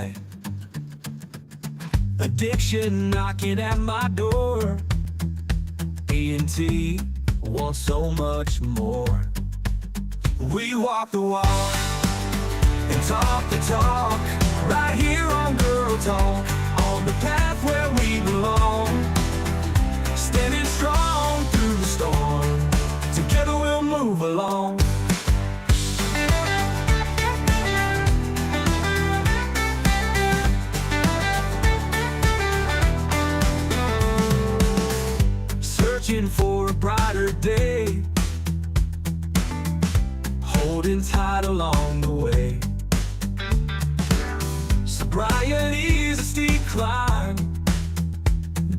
night. Addiction knocking at my door. E&T wants so much more. We walk the walk and talk the talk, right here on Girl Talk, on the path where we belong. Standing strong through the storm, together we'll move along. Searching for a brighter day, holding tight along the way. Sobriety's a steep climb,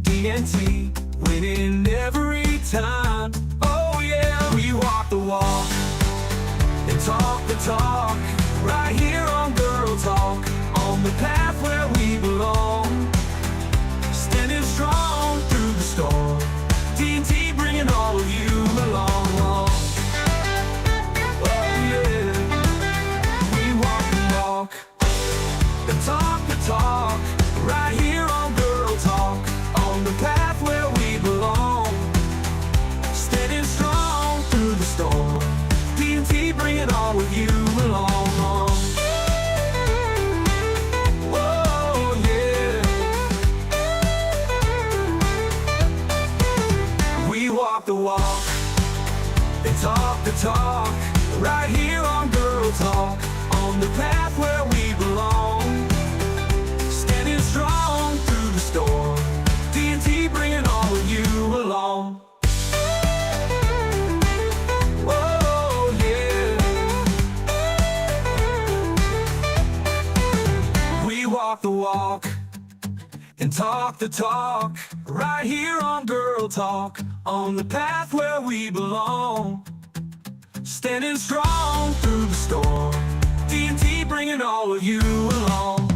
D&T winning every time. Oh yeah, we walk the walk and talk the talk, right here on Girl Talk, on the path where we belong. Standing strong through the storm, D&T bringing all of you along. Oh yeah, we walk the walk and talk the talk, right here on Girl Talk, on the path where we belong. Standing strong through the storm, D&T bringing all of you along. Whoa, yeah. We walk the walk and talk the talk, right here on Girl Talk, on the path where we belong. Standing strong through the storm, D&T bringing all of you along. Whoa, yeah. We walk the walk and talk the talk, right here on Girl Talk, on the path where we belong. Standing strong through the storm, D&T bringing all of you along.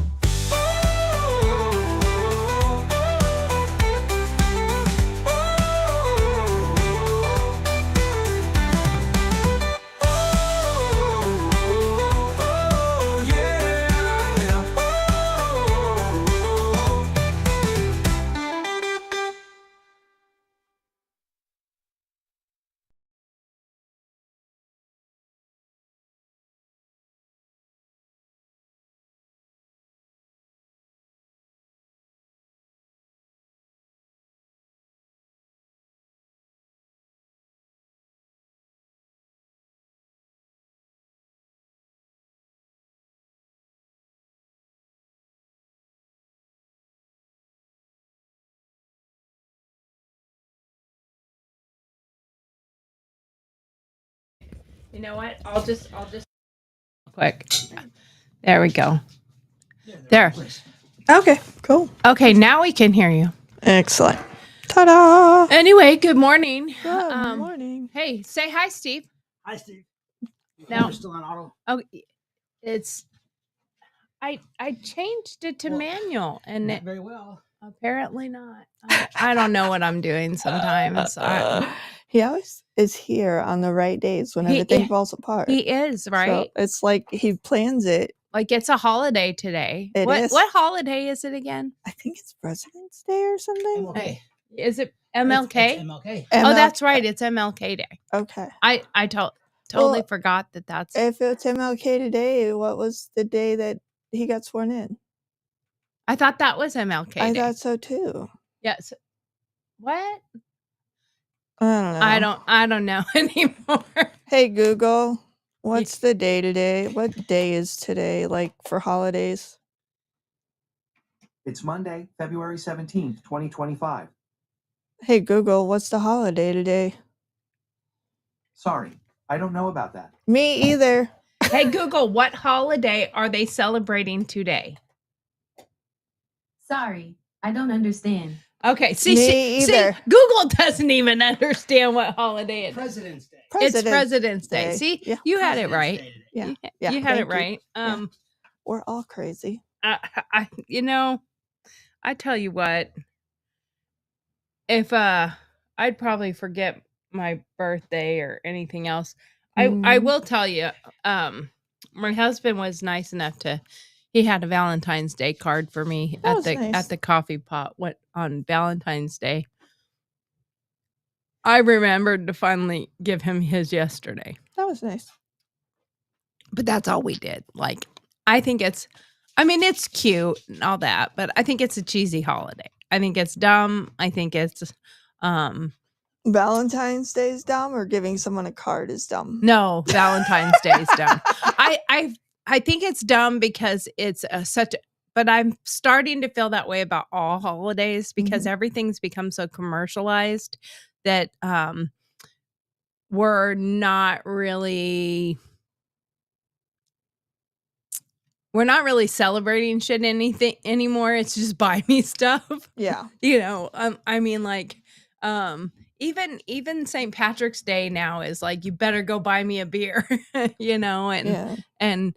You know what? I'll just quick. There we go. There. Okay, cool. Okay, now we can hear you. Excellent. Ta-da! Anyway, good morning. Good morning. Hey, say hi, Steve. Hi, Steve. Now- We're still on auto. Oh, it's I changed it to Well, manual, and Not it, very well. apparently not. I don't know what I'm doing sometimes. He always is here on the right days when He- everything falls apart. He is So right. it's like he plans it. Like it's a holiday today. It what is. what holiday is it again? I think it's President's Day or something. MLK. Is it It's MLK? MLK. Oh, ML that's right. It's MLK Day. Okay. I totally Well, forgot that's. If it's MLK today, what was the day that he got sworn in? I thought that was MLK I Day. thought so too. Yes. What? I don't know. I don't know anymore. Hey Google, what's the day today? What day is today, like for holidays? It's Monday, February 17th, 2025. Hey Google, what's the holiday today? Sorry, I don't know about that. Me either. Hey Google, what holiday are they celebrating today? Sorry, I don't understand. Okay, see, Me either. Google doesn't even understand what holiday it is. President's Day. It's President's Day. Day. See, Yeah. you had it President's right. Day today. Yeah. You, Yeah, you had it thank you. right. Yeah. We're all crazy. You know, I tell you what, if I'd probably forget my birthday or anything else. I Mhm. will tell you, my husband was nice enough to, He had a Valentine's Day card for me That at was the nice. coffee pot on Valentine's Day. I remembered to finally give him his yesterday. That was nice. But that's all we did. Like, I think it's cute and all that, but I think it's a cheesy holiday. I think it's dumb. I think it's Valentine's Day is dumb, or giving someone a card is dumb. no, Valentine's Day is dumb. I think it's dumb because it's but I'm starting to feel that way about all holidays because everything's become so commercialized that we're not really celebrating shit anything anymore. It's just buy me stuff. Yeah. You know, I mean, like, even St. Patrick's Day now is like, you better go buy me a beer, you know, and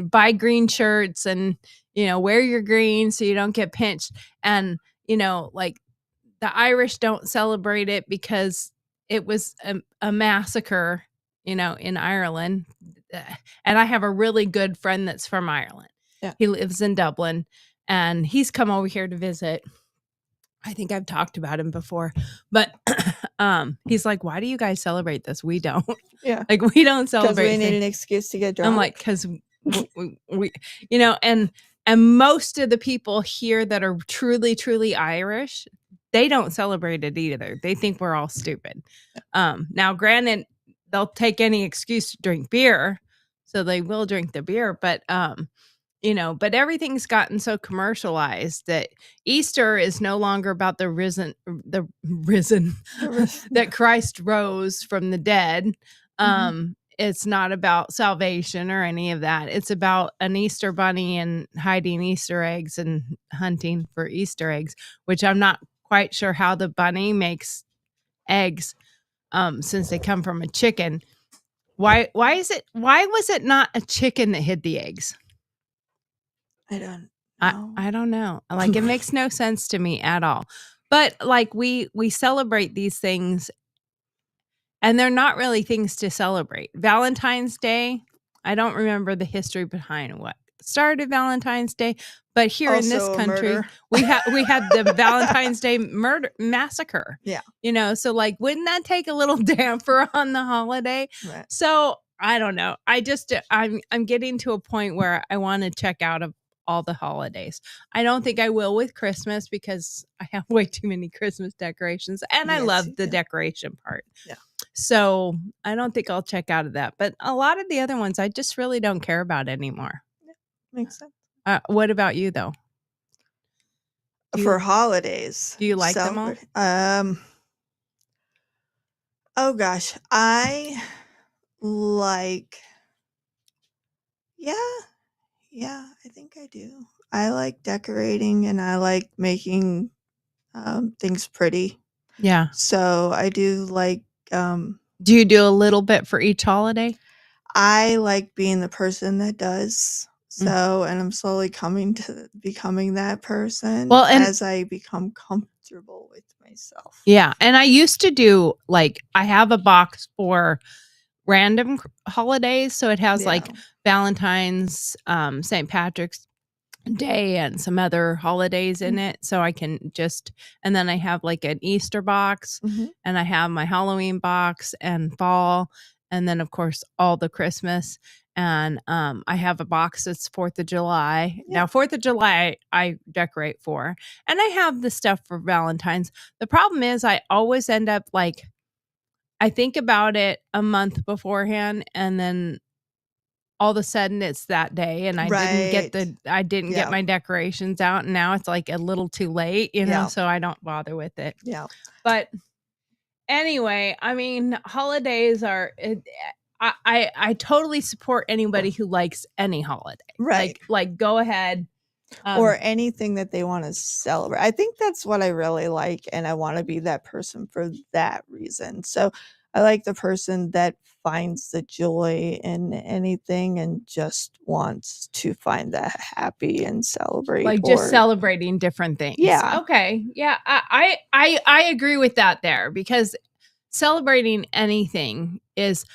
buy green shirts and, you know, wear your green so you don't get pinched. And, you know, like the Irish don't celebrate it because it was a massacre, you know, in Ireland. And I have a really good friend that's from Ireland. Yeah. He lives in Dublin and he's come over here to visit. I think I've talked about him before, but he's like, why do you guys celebrate this? We don't. Yeah. Like, we don't Because celebrate we need things. an excuse to get drunk. I'm like, because we, you know, and most of the people here that are truly, truly Irish, they don't celebrate it either. They think we're all stupid. Now, granted, they'll take any excuse to drink beer, so they will drink the beer, but you know, but everything's gotten so commercialized that Easter is no longer about the risen that Christ rose from the dead. It's not about salvation or any of that. It's about an Easter bunny and hiding Easter eggs and hunting for Easter eggs, which I'm not quite sure how the bunny makes eggs since they come from a chicken. Why was it not a chicken that hid the eggs? I don't know. I don't know. Like, it makes no sense to me at all. But like, we celebrate these things and they're not really things to celebrate. Valentine's Day, I don't remember the history behind what started Valentine's Day, but here in this Also a country, murder. we had the Valentine's Day murder massacre. Yeah. You know, so like, wouldn't that take a little damper on the holiday? Right. So I don't know. I'm getting to a point where I want to check out of all the holidays. I don't think I will with Christmas because I have way too many Christmas decorations and I Yes, love you the do. decoration part. Yeah. So I don't think I'll check out of that. But a lot of the other ones I just really don't care about anymore. Makes sense. What about you though? Do you- For holidays. do you like them all? Oh gosh. I like, yeah, I think I do. I like decorating and I like making things pretty. Yeah. So I do like, Do you do a little bit for each holiday? I like being the person that does. Mm. So, and I'm slowly coming to becoming that person Well, and- as I become comfortable with myself. Yeah. And I used to do, like, I have a box for random holidays. So it has like Yeah. Valentine's, St. Patrick's Day and some other holidays in it. So I can just, and then I have like an Easter box Mhm. and I have my Halloween box and fall. And then of course all the Christmas. And I have a box that's 4th of July. Yeah. Now 4th of July I decorate for. And I have the stuff for Valentine's. The problem is I always end up like, I think about it a month beforehand and then all of a sudden it's that day and I didn't Yeah. get my decorations out and now it's like a little too late, you know, Yeah. so I don't bother with it. Yeah. But anyway, I mean, holidays are I totally support anybody who likes any holiday. Right. Like go ahead. Or anything that they want to celebrate. I think that's what I really like. And I want to be that person for that reason. So I like the person that finds the joy in anything and just wants to find that happy and celebrate. like just or- celebrating different things. Yeah. Okay. Yeah. I agree with that there because celebrating anything is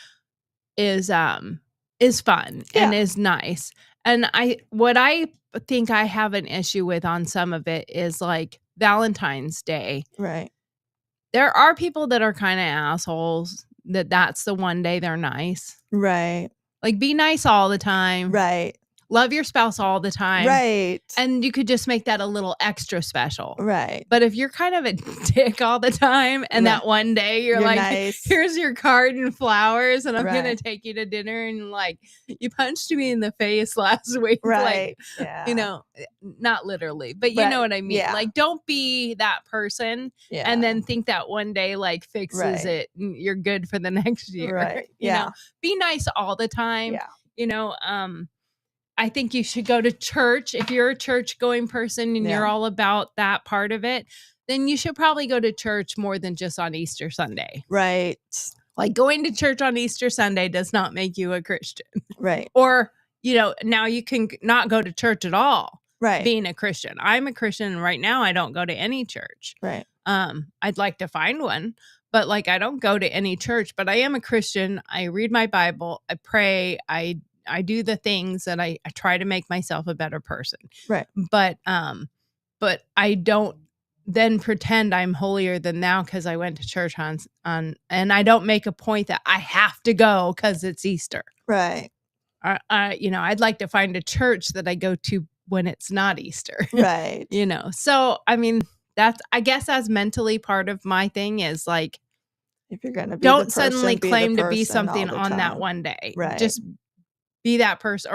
fun Yeah. and is nice. And what I think I have an issue with on some of it is like Valentine's Day. Right. There are people that are kind of assholes that's the one day they're nice. Right. Like, be nice all the time. Right. Love your spouse all the time. Right. And you could just make that a little extra special. Right. But if you're kind of a dick all the time and Right. that one day you're like, nice. here's your card and flowers and I'm going Right. to take you to dinner, and like, you punched me in the face last week. Right. Like, Yeah. you know, not literally, but you Right. know what I mean? Yeah. Like, don't be that person Yeah. and then think that one day like fixes Right. it and you're good for the next year. Right. You Yeah. know, be nice all the time. Yeah. You know, I think you should go to church. If you're a church going person and you're Yeah. all about that part of it, then you should probably go to church more than just on Easter Sunday. Right. Like, going to church on Easter Sunday does not make you a Christian. Right. Or, you know, now you can not go to church at all Right. being a Christian. I'm a Christian, and right now I don't go to any church. Right. I'd like to find one, but like, I don't go to any church, but I am a Christian. I read my Bible, I pray, I do the things that I try to make myself a better person. Right. But I don't then pretend I'm holier than thou because I went to church on, and I don't make a point that I have to go because it's Easter. Right. You know, I'd like to find a church that I go to when it's not Easter. Right. You know, so I mean, I guess that's mentally part of my thing is like, If you're gonna be don't the suddenly person, be the claim to be person all something the on that time. one day. Right. Just be that person,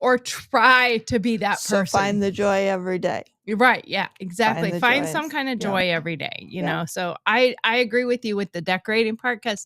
or try to be that So person. find the joy every day. You're right. Yeah, exactly. the Find joys. some kind of Yeah. joy every day, you Yeah. know? So I agree with you with the decorating part, because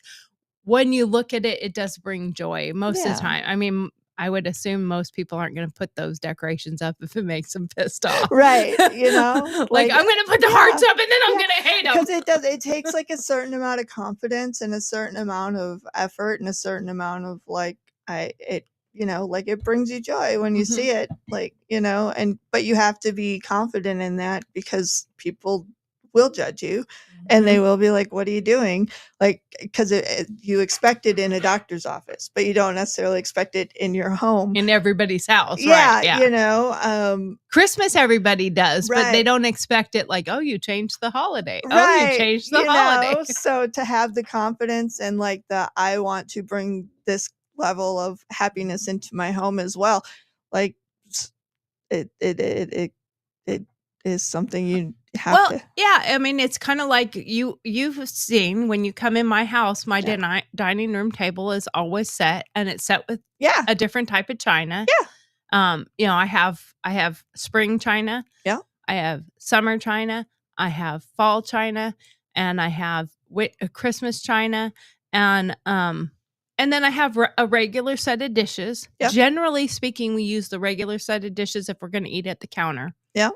when you look at it, it does bring joy most of Yeah. the time. I mean, I would assume most people aren't going to put those decorations up if it makes them pissed off. Right, you know? like, Like, I'm going to put the yeah, hearts up and then I'm yeah, going to hate them. Because it takes like a certain amount of confidence and a certain amount of effort and a certain amount of like it brings you joy when you Mhm. see it, like, you know, but you have to be confident in that because people will judge you and they will be like, what are you doing? Like, because you expect it in a doctor's office, but you don't necessarily expect it in your home. in everybody's house. Yeah, Right. Yeah. you know, Christmas everybody does, but they Right. don't expect it like, oh, you changed the holiday. Oh, right, you changed the you know, holiday. so to have the confidence and like I want to bring this level of happiness into my home as well, like it is something you have Well, to. yeah, I mean, it's kind of like you've seen when you come in my house, my Yeah. dining room table is always set, and it's set with Yeah, a different type of china. Yeah. You know, I have spring china. Yeah. I have summer china. I have fall china, and I have Christmas china, and then I have a regular set of dishes. Yeah. Generally speaking, we use the regular set of dishes if we're going to eat at the counter. Yeah.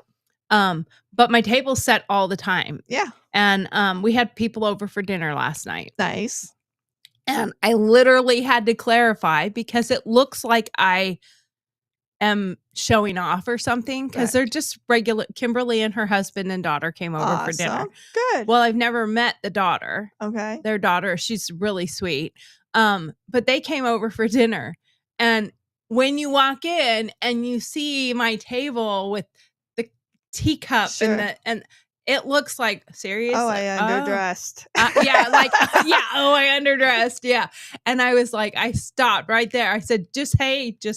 But my table's set all the time. Yeah. And we had people over for dinner last night. Nice. And I literally had to clarify because it looks like I am showing off or something, because they're just regular. Kimberly and her husband and daughter came over for dinner. Awesome. Good. Well, I've never met the daughter. Okay. Their daughter, she's really sweet. But they came over for dinner. And when you walk in and you see my table with the teacup Sure. and it looks like, seriously? Oh, I underdressed. Yeah, like, yeah, oh, I underdressed. Yeah. And I was like, I stopped right there. I said, just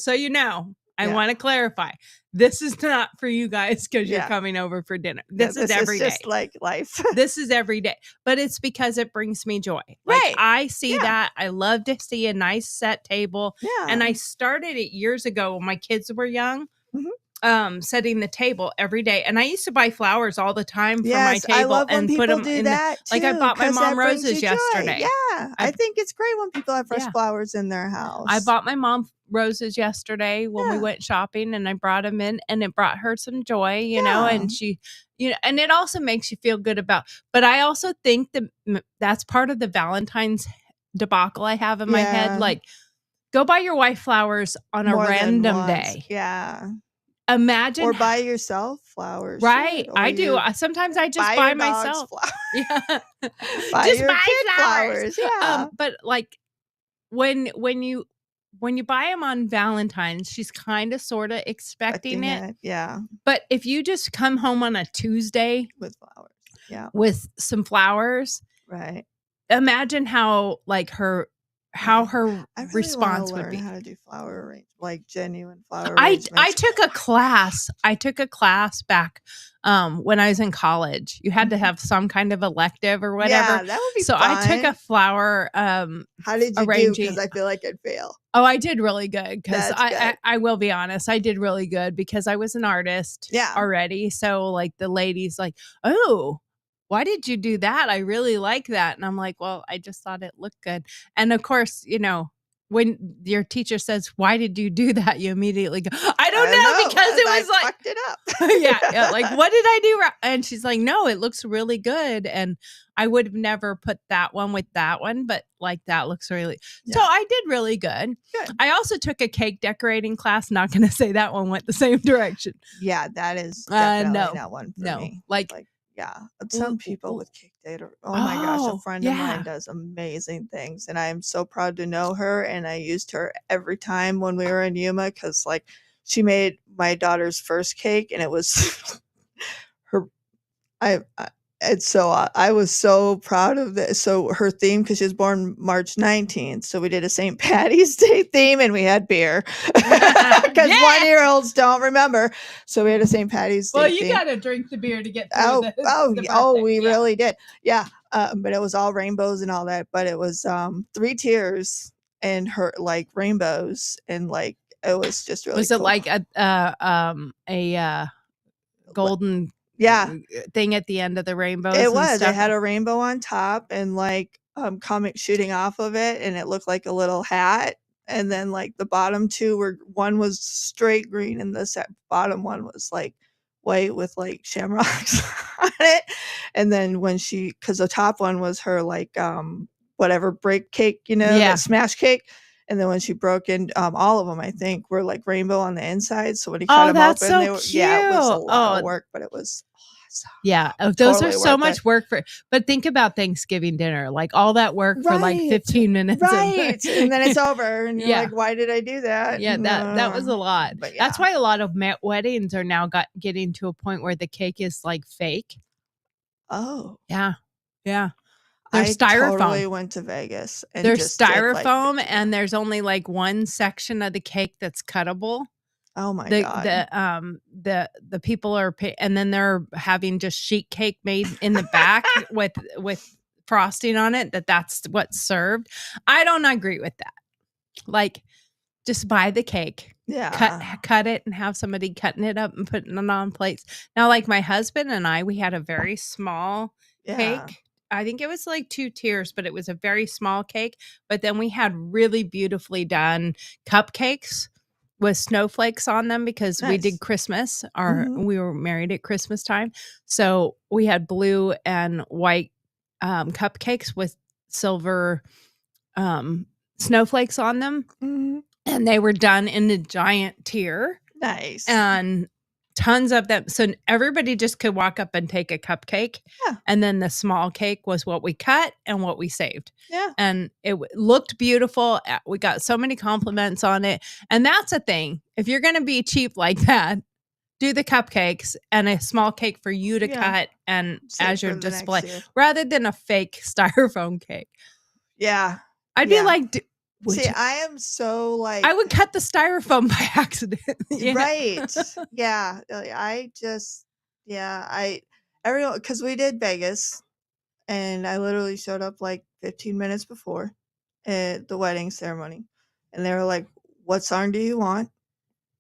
so you know, I Yeah. want to clarify. This is not for you guys because you're Yeah. coming over for dinner. Yeah, This is every day. just like life. This is every day, but it's because it brings me joy. Like, Right. I see Yeah. that. I love to see a nice set table. Yeah. And I started it years ago when my kids were young, setting the table every day. And I used to buy flowers all the time for my table I love when and people put them do in that like, I too, bought my 'cause mom that brings roses you joy. yesterday. Yeah, I think it's great when people have fresh Yeah. flowers in their house. I bought my mom roses yesterday when we Yeah. went shopping, and I brought them in, and it brought her some joy, you know, Yeah. and she, you know, and it also makes you feel good but I also think that that's part of the Valentine's debacle I have in my Yeah. head. Like, go buy your wife flowers on More a than random once. day. Yeah. Imagine. Or buy yourself flowers. Right. or I do. you Sometimes I just buy buy your dog's myself. flowers. Yeah. Buy Just your buy kid flowers. flowers. Yeah. But like when when you buy them on Valentine's, she's kind of sort of expecting it. Yeah, But if you just come home on a Tuesday with flowers. Yeah, with some flowers, right. imagine how like her I really response want would to learn be. how to do flower arrange, like genuine flower I arrangements. took a class. I took a class back when I was in college. You had to have some kind of elective or whatever. Yeah, that would be So fun. I took a flower How did you do? arranging. Because I feel like I'd fail. Oh, I did really good because That's good. I will be honest, I did really good because I was an artist Yeah. already. So like the ladies like, oh, why did you do that? I really like that. And I'm like, well, I just thought it looked good. And of course, you know, when your teacher says, why did you do that? You immediately go, I don't know, because it I was like, fucked it up. yeah, like what did I do wrong? And she's like, no, it looks really good. And I would have never put that one with that one, but like that looks really. So Yeah. I did really good. Good. I also took a cake decorating class. Not going to say that one went the same direction. Yeah, that is definitely no, not one for no, me. like Yeah, some people well, with cake data. Oh my gosh, a oh, friend of yeah. mine does amazing things, and I am so proud to know her. And I used her every time when we were in Yuma because, like, she made my daughter's first cake, and it was her. And so I was so proud of this. So her theme, because she was born March 19th, so we did a St. Patty's Day theme, and we had beer because Yeah. 1-year-olds don't remember. So we had a St. Patty's Day well, you theme. got to drink the beer to get through the Oh, birthday. we Yeah. really did. Yeah. But it was all rainbows and all that. But it was 3 tiers and her like rainbows, and like it was just really Was it cool. like a golden Yeah, thing at the end of the rainbows? it and was. stuff? It had a rainbow on top and like comic shooting off of it, and it looked like a little hat. And then like the bottom two were, one was straight green and the bottom one was like white with like shamrocks on it. And then when she, because the top one was her like whatever break cake, you know, Yeah. that smash cake. And then when she broke in, all of them I think were like rainbow on the inside. So when he cut Oh, them that's open, so they were, yeah, it was a cute. lot Oh. of work, but it was awesome. Yeah, those Totally are so worth much it. work for. But think about Thanksgiving dinner, like all that work for like Right. 15 minutes. Right. And then it's over, and you're Yeah. like, why did I do that? Yeah, that was a lot. But That's yeah. why a lot of weddings are now getting to a point where the cake is like fake. Oh, Yeah, yeah. They're I styrofoam. totally went to Vegas and They're just did, like, styrofoam, and there's only like one section of the cake that's cuttable. oh my god. The people are and then they're having just sheet cake made in the back with frosting on it. That's what's served. I don't agree with that. Like, just buy the cake, Yeah. cut it, and have somebody cutting it up and putting it on plates. Now, like my husband and I, we had a very small Yeah. cake. I think it was like 2 tiers, but it was a very small cake. But then we had really beautifully done cupcakes with snowflakes on them because we Nice. did Christmas. Mhm. We were married at Christmas time. So we had blue and white cupcakes with silver snowflakes on them. Mhm. And they were done in a giant tier Nice. and tons of them. So everybody just could walk up and take a cupcake. Yeah. And then the small cake was what we cut and what we saved. Yeah. And it looked beautiful. We got so many compliments on it. And that's a thing. If you're going to be cheap like that, do the cupcakes and a small cake for you to Yeah. cut and Save as your for the next display year. rather than a fake styrofoam cake. Yeah. I'd Yeah. be like, See, I am so like I would cut the styrofoam by accident. you know? right. Yeah. I just everyone, because we did Vegas, and I literally showed up like 15 minutes before at the wedding ceremony, and they were like, what song do you want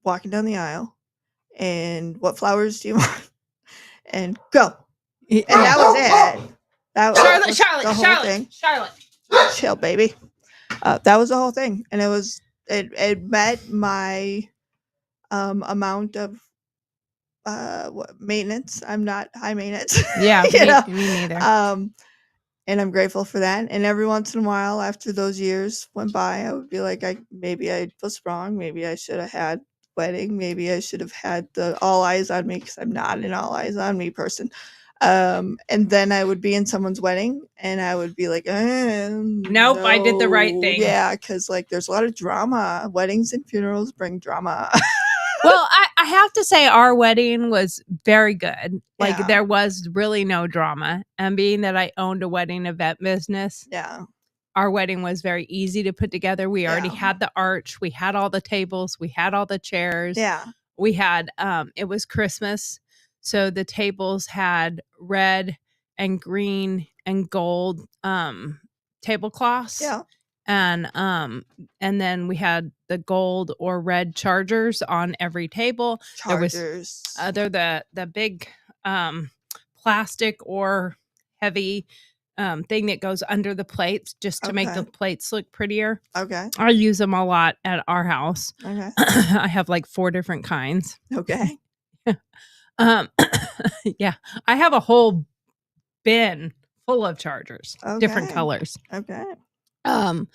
walking down the aisle, and what flowers do you want, and go. And that was it. That was the whole thing. Charlotte. Chill, baby. That was the whole thing, and it met my amount of maintenance. I'm not high maintenance. Yeah, you know? me neither. And I'm grateful for that. And every once in a while, after those years went by, I would be like, maybe I was wrong. Maybe I should have had wedding. Maybe I should have had the all eyes on me, because I'm not an all eyes on me person. And then I would be in someone's wedding and I would be like, Nope, I did the right no." thing. Yeah, because like there's a lot of drama. Weddings and funerals bring drama. Well, I have to say our wedding was very good. Like Yeah. there was really no drama. And being that I owned a wedding event business, Yeah. our wedding was very easy to put together. We already Yeah. had the arch, we had all the tables, we had all the chairs. Yeah. We had it was Christmas, so the tables had red and green and gold tablecloths. Yeah. And then we had the gold or red chargers on every table. Chargers. They're the big plastic or heavy thing that goes under the plates just to make the Okay. plates look prettier. Okay. I use them a lot at our house. Okay. I have like 4 different kinds. Okay. Yeah, I have a whole bin full of chargers, different Okay. colors. Okay. And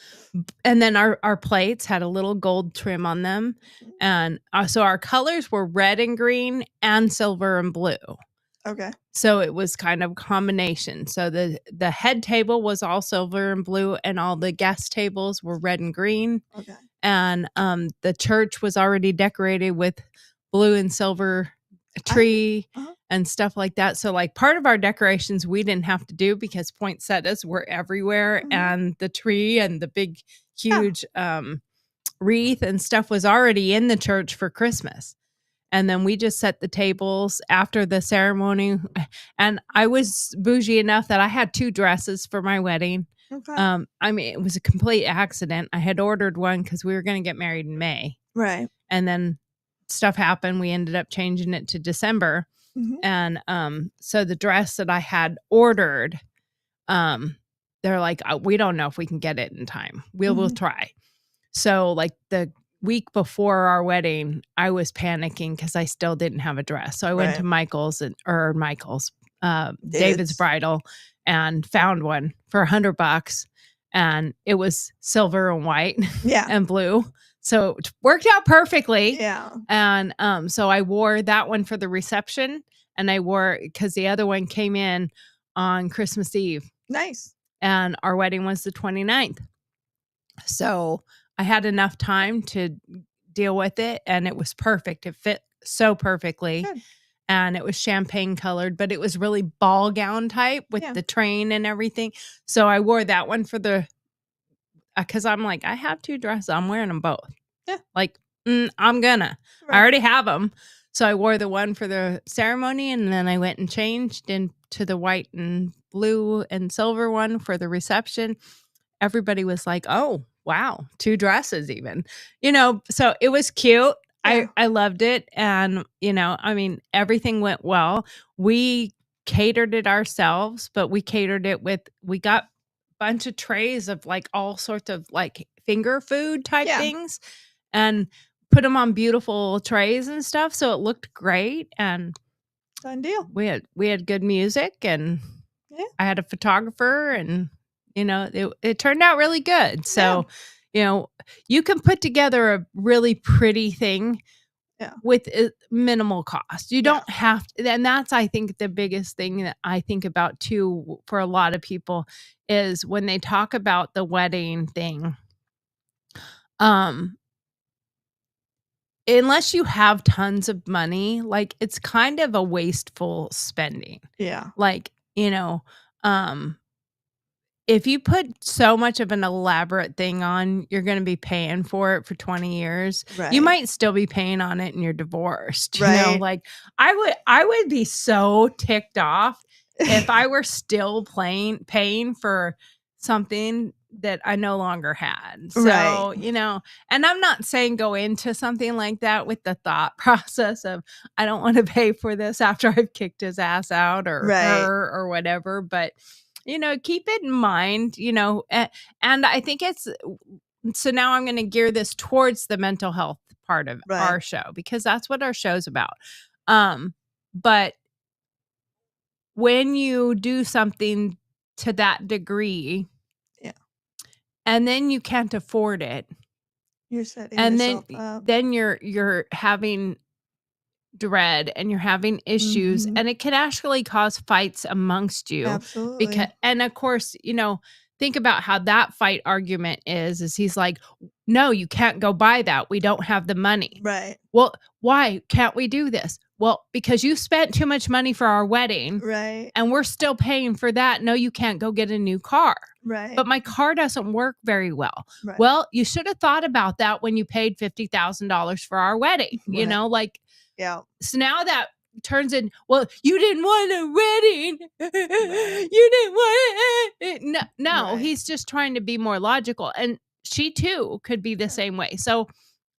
then our plates had a little gold trim on them, and so our colors were red and green and silver and blue. Okay. So it was kind of a combination. So the head table was all silver and blue, and all the guest tables were red and green. Okay. And the church was already decorated with blue and silver tree and stuff like that. So like part of our decorations we didn't have to do because poinsettias were everywhere, and the tree and the big huge wreath and stuff was already in the church for Christmas. And then we just set the tables after the ceremony. And I was bougie enough that I had 2 dresses for my wedding. Okay. I mean, it was a complete accident. I had ordered one because we were going to get married in May. Right. And then stuff happened. We ended up changing it to December. Mhm. And so the dress that I had ordered, they're like, we don't know if we can get it in time. We'll try. So like the week before our wedding, I was panicking because I still didn't have a dress. So I went to David's Bridal, and found one for $100, and it was silver and white Yeah. and blue. So it worked out perfectly. Yeah. And so I wore that one for the reception, and I wore because the other one came in on Christmas Eve, Nice. and our wedding was the 29th. So I had enough time to deal with it, and it was perfect. It fit so perfectly. Good. And it was champagne colored, but it was really ball gown type with the train and everything. So I wore that one for the because I'm like, I have 2 dresses. I'm wearing them both. Yeah. Like, I'm gonna. Right. I already have them. So I wore the one for the ceremony, and then I went and changed into the white and blue and silver one for the reception. Everybody was like, oh, wow, 2 dresses even. So it was cute. Yeah. I loved it. And, I mean, everything went well. We catered it ourselves, but we catered it we got a bunch of trays of like all sorts of like finger food type things, and put them on beautiful trays and stuff. So it looked great. And Done deal. we had good music, and I had a photographer, and, it turned out really good. So, you can put together a really pretty thing with minimal cost. You don't have to, and that's, I think, the biggest thing that I think about too for a lot of people is when they talk about the wedding thing. Unless you have tons of money, like it's kind of a wasteful spending. Yeah. Like, if you put so much of an elaborate thing on, you're going to be paying for it for 20 years. Right. You might still be paying on it and you're divorced. Right. Like I would be so ticked off if I were still paying for something that I no longer had. So, Right. and I'm not saying go into something like that with the thought process of, I don't want to pay for this after I've kicked his ass out or her or whatever. But, keep it in mind, and I think so now I'm going to gear this towards the mental health part of our show, because that's what our show's about. But when you do something to that degree, and then you can't afford it, You're setting and yourself up. then you're having dread and you're having issues, Mhm. and it can actually cause fights amongst you. Absolutely. And of course, think about how that fight argument is he's like, no, you can't go buy that. We don't have the money. Right. Well, why can't we do this? Well, because you spent too much money for our wedding Right. and we're still paying for that. No, you can't go get a new car. Right. But my car doesn't work very well. Right. Well, you should have thought about that when you paid $50,000 for our wedding. Right. Like, yeah. so now that turns in, well, you didn't want a wedding. You didn't want it. No, Right. he's just trying to be more logical. And she too could be the same way. So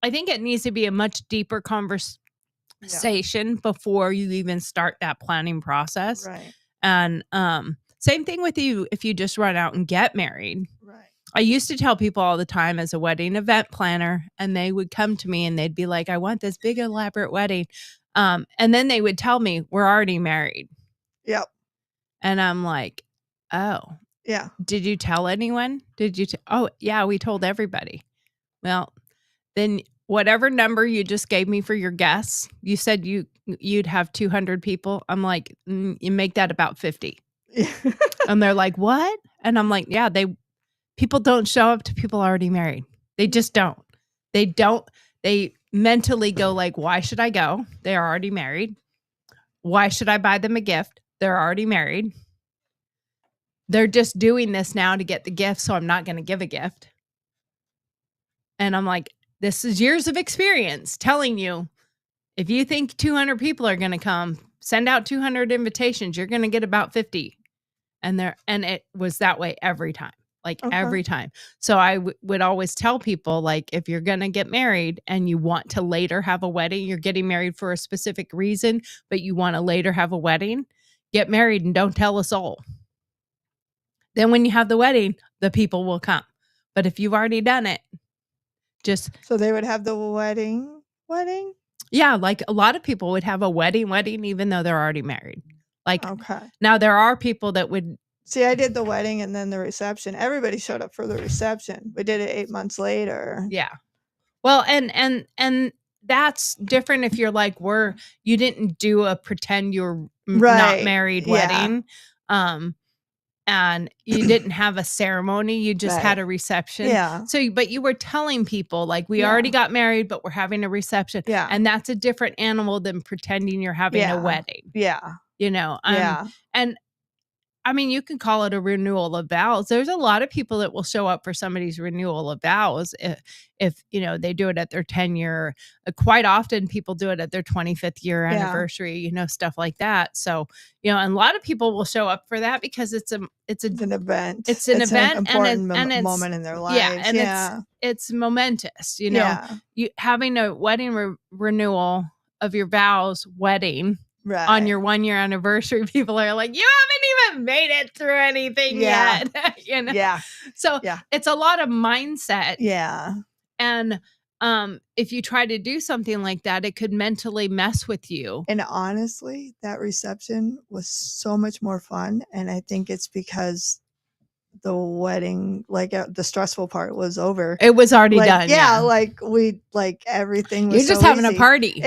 I think it needs to be a much deeper conversation before you even start that planning process. Right. And same thing with you if you just run out and get married. Right. I used to tell people all the time as a wedding event planner, and they would come to me and they'd be like, I want this big elaborate wedding. And then they would tell me, we're already married. Yep. And I'm like, oh, yeah. Did you tell anyone? Did you? Oh, yeah, we told everybody. Well, then whatever number you just gave me for your guests, you said you'd have 200 people. I'm like, you make that about 50. And they're like, what? And I'm like, yeah, people don't show up to people already married. They just don't. They mentally go like, why should I go? They're already married. Why should I buy them a gift? They're already married. They're just doing this now to get the gift, so I'm not going to give a gift. And I'm like, this is years of experience telling you, if you think 200 people are going to come, send out 200 invitations. You're going to get about 50. And it was that way every time. Every time. So I would always tell people, like, if you're going to get married and you want to later have a wedding, you're getting married for a specific reason, but you want to later have a wedding, get married and don't tell a soul. Then when you have the wedding, the people will come. But if you've already done it, so they would have the wedding? Yeah, like a lot of people would have a wedding, even though they're already married. Okay. Now there are people that would. See, I did the wedding and then the reception. Everybody showed up for the reception. We did it 8 months later. Yeah. Well, and that's different if you're like, you didn't do a pretend you're not married wedding. And you didn't have a ceremony. You just had a reception. Yeah. So, but you were telling people like, we already got married, but we're having a reception. Yeah. And that's a different animal than pretending you're having a wedding. Yeah. And I mean, you can call it a renewal of vows. There's a lot of people that will show up for somebody's renewal of vows if they do it at their 10-year. Quite often people do it at their 25th year anniversary, stuff like that. So, and a lot of people will show up for that because it's an event. It's an event, an important moment in their lives. Yeah, and it's momentous. You having a wedding renewal of your vows wedding. Right. On your 1-year anniversary, people are like, you haven't even made it through anything yet. Yeah. So it's a lot of mindset. Yeah. And if you try to do something like that, it could mentally mess with you. And honestly, that reception was so much more fun. And I think it's because the wedding, the stressful part was over. It was already done. Yeah. Everything was You're just so having easy. A party.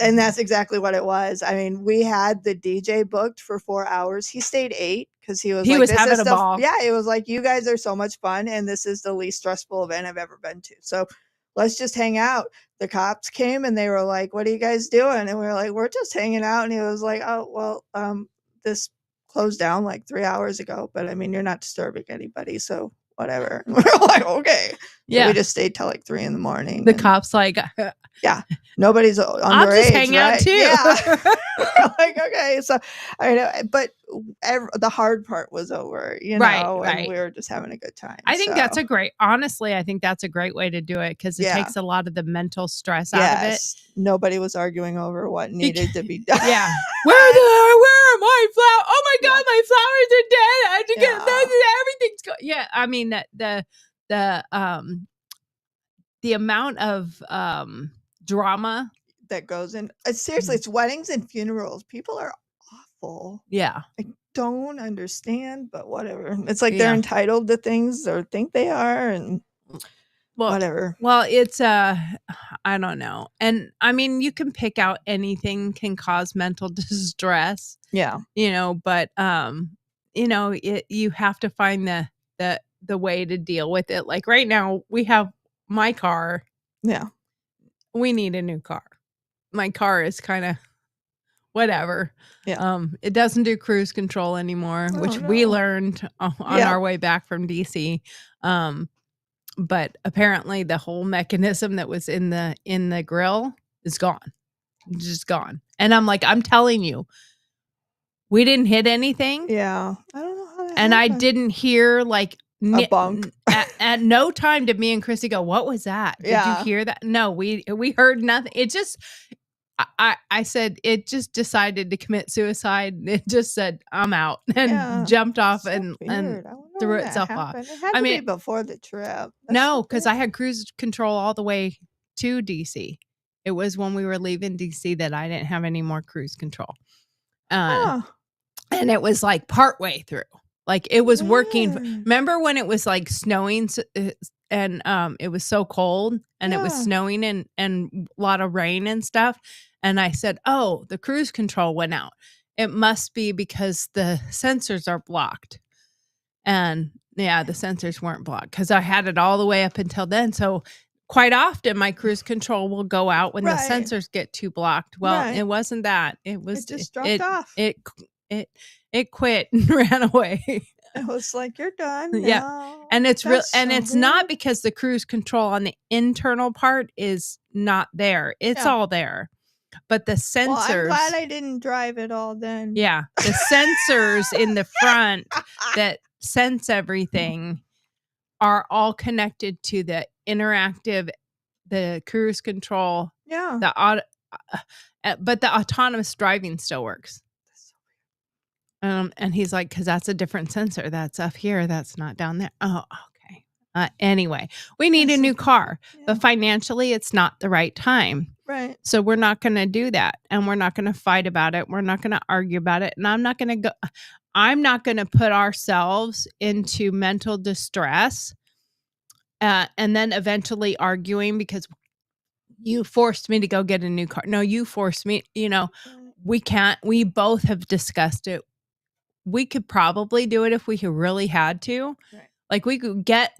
And that's exactly what it was. I mean, we had the DJ booked for 4 hours. He stayed 8 because he was having a ball. Yeah. It was like, you guys are so much fun. And this is the least stressful event I've ever been to. So let's just hang out. The cops came and they were like, what are you guys doing? And we were like, we're just hanging out. And he was like, oh, well, this closed down like 3 hours ago, but I mean, you're not disturbing anybody, so whatever. We're like, okay. Yeah. So we just stayed till like 3 a.m. The cops like, yeah, nobody's underage. I'll just hang out too. Yeah. Like, okay. So I know, but the hard part was over, right. and we were just having a good time. I think that's honestly, I think that's a great way to do it because it takes a lot of the mental stress out of it. Nobody was arguing over what needed to be done. Yeah. Where are my flowers? Oh my God, my flowers are dead. I had to get everything's yeah. I mean, the amount of drama that goes in. Seriously, it's weddings and funerals. People are awful. Yeah. I don't understand, but whatever. It's like they're entitled to things or think they are. And Well, whatever. well, it's I don't know. And I mean, you can pick out anything can cause mental distress, Yeah. but you have to find the way to deal with it. Like right now, we have my car. Yeah. We need a new car. My car is kind of whatever. Yeah. It doesn't do cruise control anymore, Oh, which we no. learned on Yeah. our way back from DC. But apparently the whole mechanism that was in the grill is gone. Just gone. And I'm like, I'm telling you, we didn't hit anything. Yeah. I don't know how that And I happened. didn't hear like A bunk. at no time did me and Chrissy go, what was that? Did Yeah. you hear that? No, we heard nothing. It just I said it just decided to commit suicide. It just said, I'm out, and Yeah. jumped off So and weird. I don't know threw when that itself off. happened. It had I to mean- be before the trip. That's No, so because I weird. had cruise control all the way to DC. It was when we were leaving DC that I didn't have any more cruise control. Huh. And it was like partway through. Like it was working. Weird. Remember when it was like snowing and it was so cold and it was Yeah. snowing and a lot of rain and stuff. And I said, oh, the cruise control went out. It must be because the sensors are blocked. And yeah, the sensors weren't blocked because I had it all the way up until then. So quite often my cruise control will go out when Right. the sensors get too blocked. Well, Right. it wasn't that. It was It just dropped off. it quit and ran away. It was like, you're done. Yeah. now." And it's real That's and so it's not weird. because the cruise control on the internal part is not there. It's Yeah. all there. But the sensors Well, I'm glad I didn't drive it all then. yeah, the sensors in the front that sense everything are all connected to the interactive, the cruise control, Yeah. the but the autonomous driving still works. And he's like, because that's a different sensor. That's up here. That's not down there. Oh, okay. Anyway, we need That's a so new car, Yeah. but financially, it's not the right time. Right. So we're not going to do that, and we're not going to fight about it. We're not going to argue about it, and I'm not going to put ourselves into mental distress, and then eventually arguing because you forced me to go get a new car. No, you forced me. Right. We can't. We both have discussed it. We could probably do it if we really had to. Right. Like we would get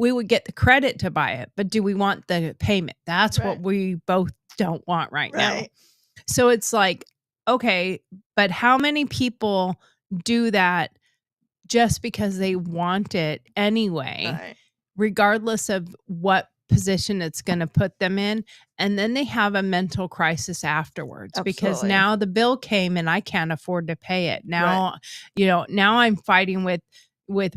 the credit to buy it, but do we want the payment? That's what Right. we both don't want right now. Right. So it's like, okay, but how many people do that just because they want it anyway, Right. regardless of what position it's going to put them in? And then they have a mental crisis afterwards because Absolutely. now the bill came and I can't afford to pay it. Now, now I'm fighting with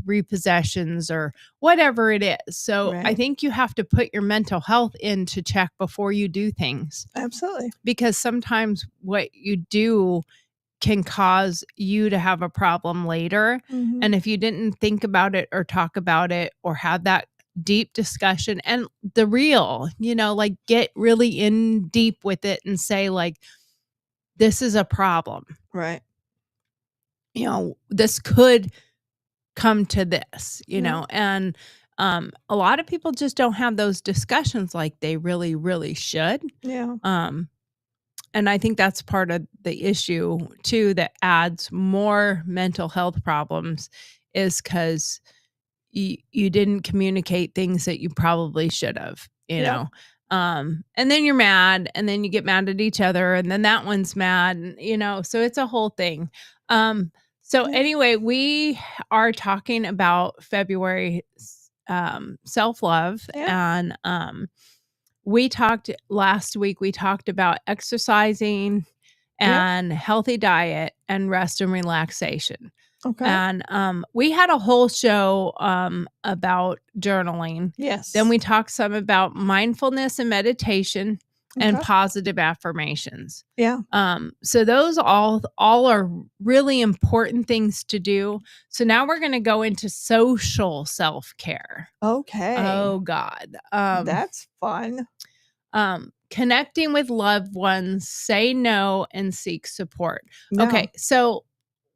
repossessions or whatever it is. So I Right. think you have to put your mental health into check before you do things, Absolutely. because sometimes what you do can cause you to have a problem later. Mhm. And if you didn't think about it or talk about it or have that deep discussion and the real, like get really in deep with it and say like, this is a problem. Right. This could come to this, Yeah. and a lot of people just don't have those discussions like they really, really should. Yeah. And I think that's part of the issue too that adds more mental health problems is because you didn't communicate things that you probably should have, Yeah. and then you're mad and then you get mad at each other and then that one's mad, and, so it's a whole thing. So Yeah. anyway, we are talking about February self-love, Yeah. and we talked last week, we talked about exercising Yeah. and healthy diet and rest and relaxation. Okay. And we had a whole show about journaling. Yes. Then we talked some about mindfulness and meditation and Okay. positive affirmations. Yeah. So those all are really important things to do. So now we're going to go into social self-care. Okay. Oh God. That's fun. Connecting with loved ones, say no and seek support. Yeah. Okay. So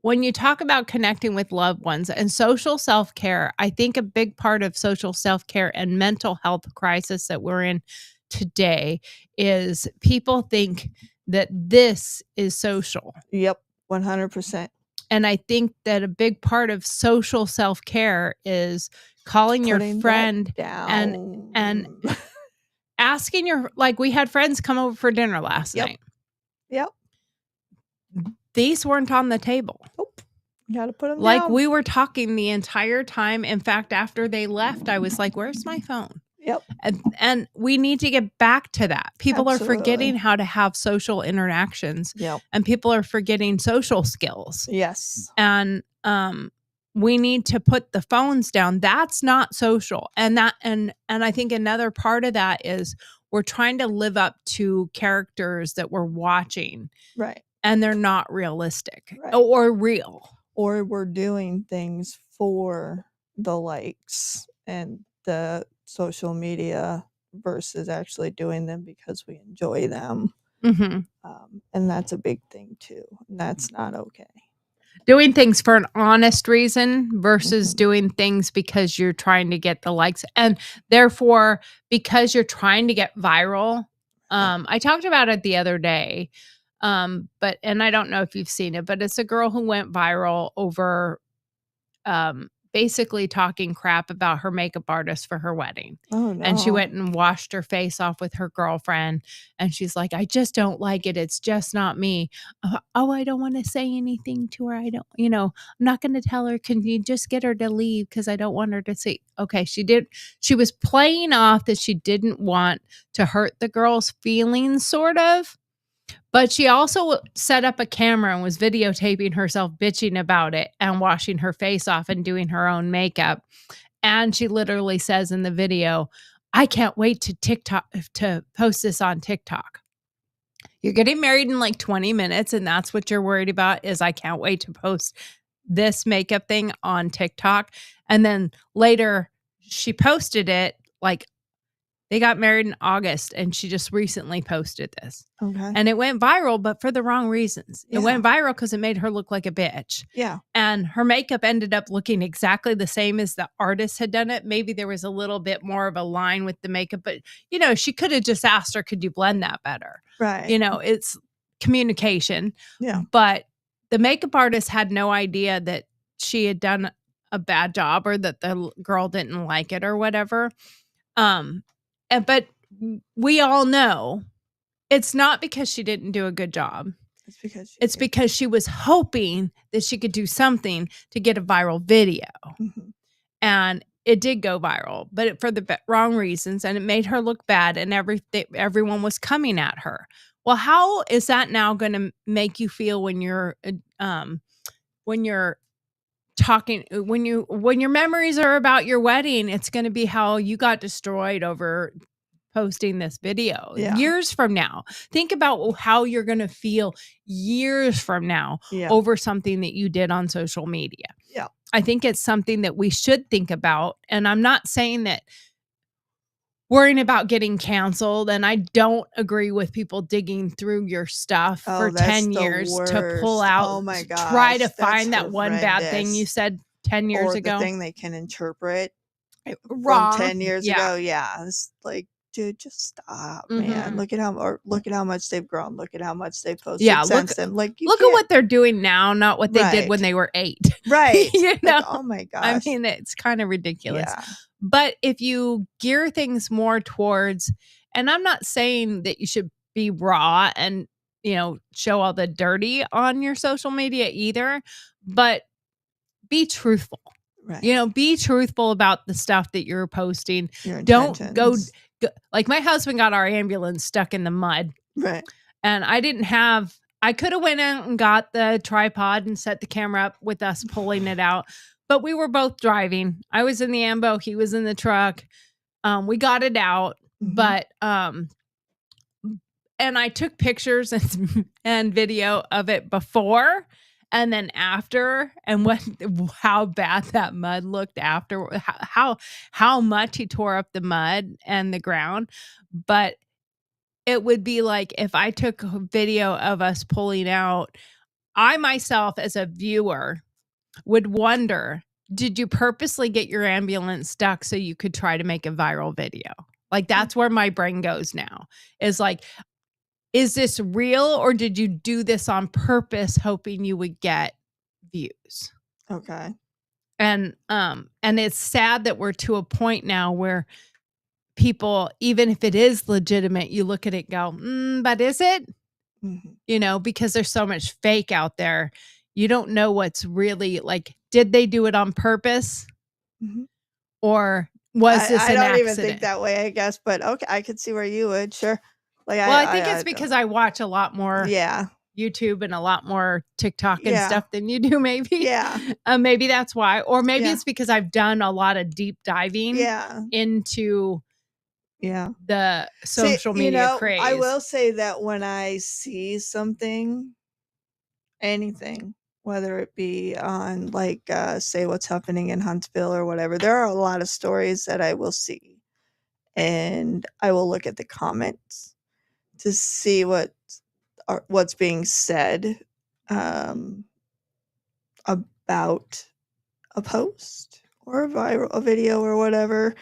when you talk about connecting with loved ones and social self-care, I think a big part of social self-care and mental health crisis that we're in today is people think that this is social. Yep. 100%. And I think that a big part of social self-care is calling your Putting that friend down. and asking like we had friends come over for dinner last Yep. night. Yep. These weren't on the table. Nope. You got to put them Like down. we were talking the entire time. In fact, after they left, I was like, where's my phone? Yep. And we need to get back to that. People are Absolutely. forgetting how to have social interactions, Yep. and people are forgetting social skills. Yes. And we need to put the phones down. That's not social. And I think another part of that is we're trying to live up to characters that we're watching, Right. and they're not realistic Right. or real. Or we're doing things for the likes and the social media versus actually doing them because we enjoy them. Mm-hmm. And that's a big thing too. And that's not okay. Doing things for an honest reason versus Mhm. doing things because you're trying to get the likes, and therefore because you're trying to get viral. I talked about it the other day, but I don't know if you've seen it, but it's a girl who went viral over basically talking crap about her makeup artist for her wedding. Oh no. And she went and washed her face off with her girlfriend. And she's like, I just don't like it. It's just not me. I don't want to say anything to her. I'm not going to tell her. Can you just get her to leave? Because I don't want her to see. Okay, she did. She was playing off that she didn't want to hurt the girl's feelings, sort of. But she also set up a camera and was videotaping herself bitching about it and washing her face off and doing her own makeup. And she literally says in the video, I can't wait to post this on TikTok. You're getting married in like 20 minutes, and that's what you're worried about is I can't wait to post this makeup thing on TikTok. And then later she posted it, like they got married in August, and she just recently posted this. Okay. And it went viral, but for the wrong reasons. It Yeah. went viral because it made her look like a bitch. Yeah. And her makeup ended up looking exactly the same as the artist had done it. Maybe there was a little bit more of a line with the makeup, but she could have just asked her, could you blend that better? Right. It's communication. Yeah. But the makeup artist had no idea that she had done a bad job or that the girl didn't like it or whatever. But we all know it's not because she didn't do a good job. It's because she was hoping that she could do something to get a viral video. Mm-hmm. And it did go viral, but for the wrong reasons, and it made her look bad, and everyone was coming at her. Well, how is that now going to make you feel when you're talking, when your memories are about your wedding? It's going to be how you got destroyed over posting this video years from now. Think about how you're going to feel years from now over something that you did on social media. Yeah. I think it's something that we should think about. And I'm not saying that worrying about getting canceled, and I don't agree with people digging through your stuff for 10 years to pull out, oh my gosh, try to find that one bad thing you said 10 years ago. Or the thing they can interpret wrong from 10 years ago. Yeah. It's like, dude, just stop, man. Look at how much they've grown. Look at how much they've posted since then. Like, look at what they're doing now, not what they did when they were 8. Right. Like, oh my gosh. I mean, it's kind of ridiculous. Yeah. But if you gear things more towards, and I'm not saying that you should be raw and, show all the dirty on your social media either, but be truthful. Right. Be truthful about the stuff that you're posting. Your Don't go intentions. like my husband got our ambulance stuck in the mud. Right. And I could have went out and got the tripod and set the camera up with us pulling it out, but we were both driving. I was in the ambo, he was in the truck. We got it out, but and I took pictures and video of it before and then after, and how bad that mud looked after, how much he tore up the mud and the ground. But it would be like if I took a video of us pulling out I myself as a viewer would wonder, did you purposely get your ambulance stuck so you could try to make a viral video? Like, that's where my brain goes now. Is like, is this real, or did you do this on purpose hoping you would get views? Okay. And it's sad that we're to a point now where people, even if it is legitimate, you look at it and go, but is it? Mhm. You know, because there's so much fake out there. You don't know what's really like, did they do it on purpose? Mhm. Or was this I an don't accident? even think that way, I guess, but okay, I could see where you would, sure. Like, Well, I think it's because I watch a lot more yeah, YouTube and a lot more TikTok and Yeah. stuff than you do, maybe. yeah, Maybe that's why. Or maybe Yeah. it's because I've done a lot of deep diving yeah, into yeah. the See, social media craze. I will say that when I see something, anything, whether it be on like say what's happening in Huntsville or whatever, there are a lot of stories that I will see, and I will look at the comments to see what's being said about a post or a video or whatever.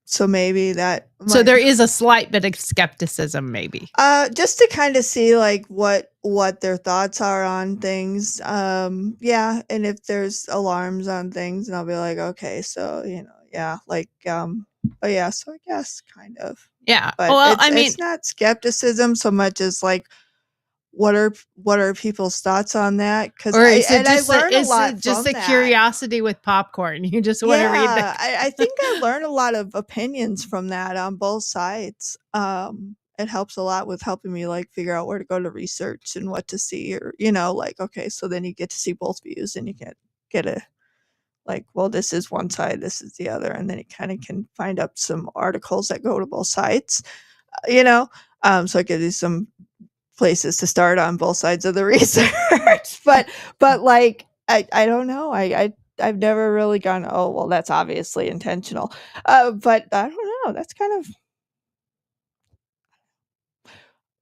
So maybe that So there is a slight bit of skepticism, maybe. just to kind of see like what their thoughts are on things. Yeah, and if there's alarms on things, and I'll be like, okay, so yeah, like but yeah, so I guess kind of. Yeah. But Well, it's not skepticism so much as like what are people's thoughts on that? Because or is it I just learn a lot just from a that. curiosity with popcorn? You just want to read Yeah, the I think I learn a lot of opinions from that on both sides. It helps a lot with helping me like figure out where to go to research and what to see, or like, okay, so then you get to see both views and you get a like, well, this is one side, this is the other, and then you kind of can find up some articles that go to both sides. So it gives you some places to start on both sides of the research. but like I don't know. I've never really gone, oh well, that's obviously intentional. But I don't know. That's kind of,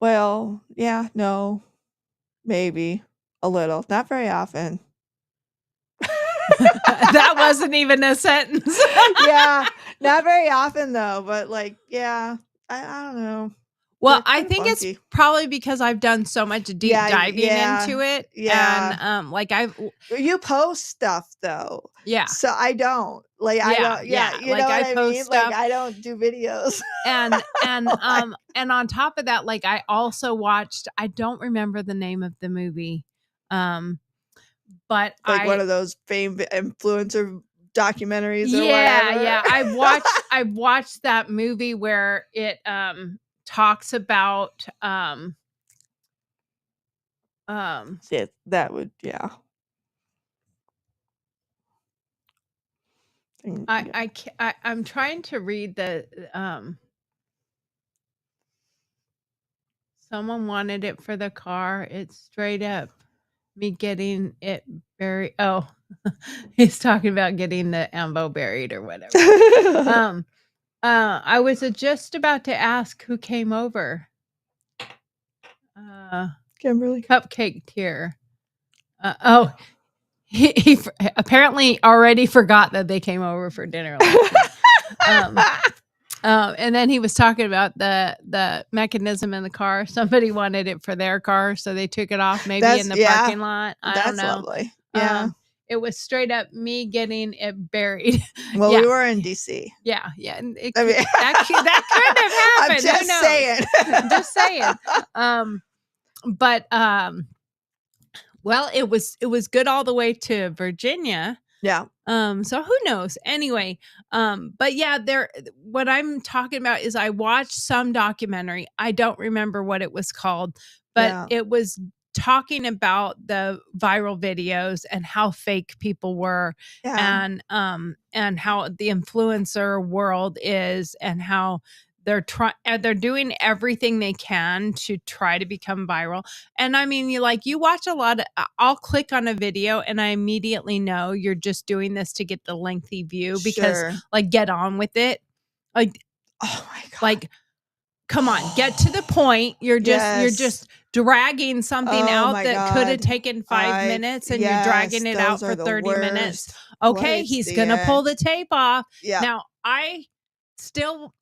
well, yeah, no, maybe a little. Not very often. that wasn't even a sentence. Yeah, not very often though, but like, yeah, I don't know. Well, They're I kinda think funky. it's probably because I've done so much deep diving into it. Yeah. And like You post stuff though. yeah. So I don't. Like I Yeah, don't, yeah, you like, know I what I post mean? stuff. Like I don't do videos. And on top of that, like I also watched, I don't remember the name of the movie. But Like one of those famed influencer documentaries or yeah, whatever. yeah. I watched that movie where it talks about Yeah, that would, yeah. I'm trying to read the someone wanted it for the car. It's straight up me getting it buried. Oh, he's talking about getting the ambo buried or whatever. I was just about to ask who came over. Kimberly. Cupcake Tier. He apparently already forgot that they came over for dinner last night. And then he was talking about the mechanism in the car. Somebody wanted it for their car, so they took it off maybe in the parking lot. I don't know. Lovely. Yeah. It was straight up me getting it buried. Well, Yeah. we were in DC. Yeah, yeah. And I mean, that could have happened. I'm just saying. Just saying. But well, it was good all the way to Virginia. Yeah. So who knows? Anyway, but yeah, what I'm talking about is I watched some documentary. I don't remember what it was called, but it was talking about the viral videos and how fake people were, and how the influencer world is, and how they're doing everything they can to try to become viral. And I mean, you watch a lot of, I'll click on a video and I immediately know you're just doing this to get the lengthy view because like, get on with it. Like, oh my God. Like, come on, get to the point. You're Yes. just dragging something Oh out my that could have God. taken 5 minutes and you're Yes, dragging it out those for are the 30 minutes. worst. Okay, What's he's the gonna pull end? the tape off. Yeah. Now, I still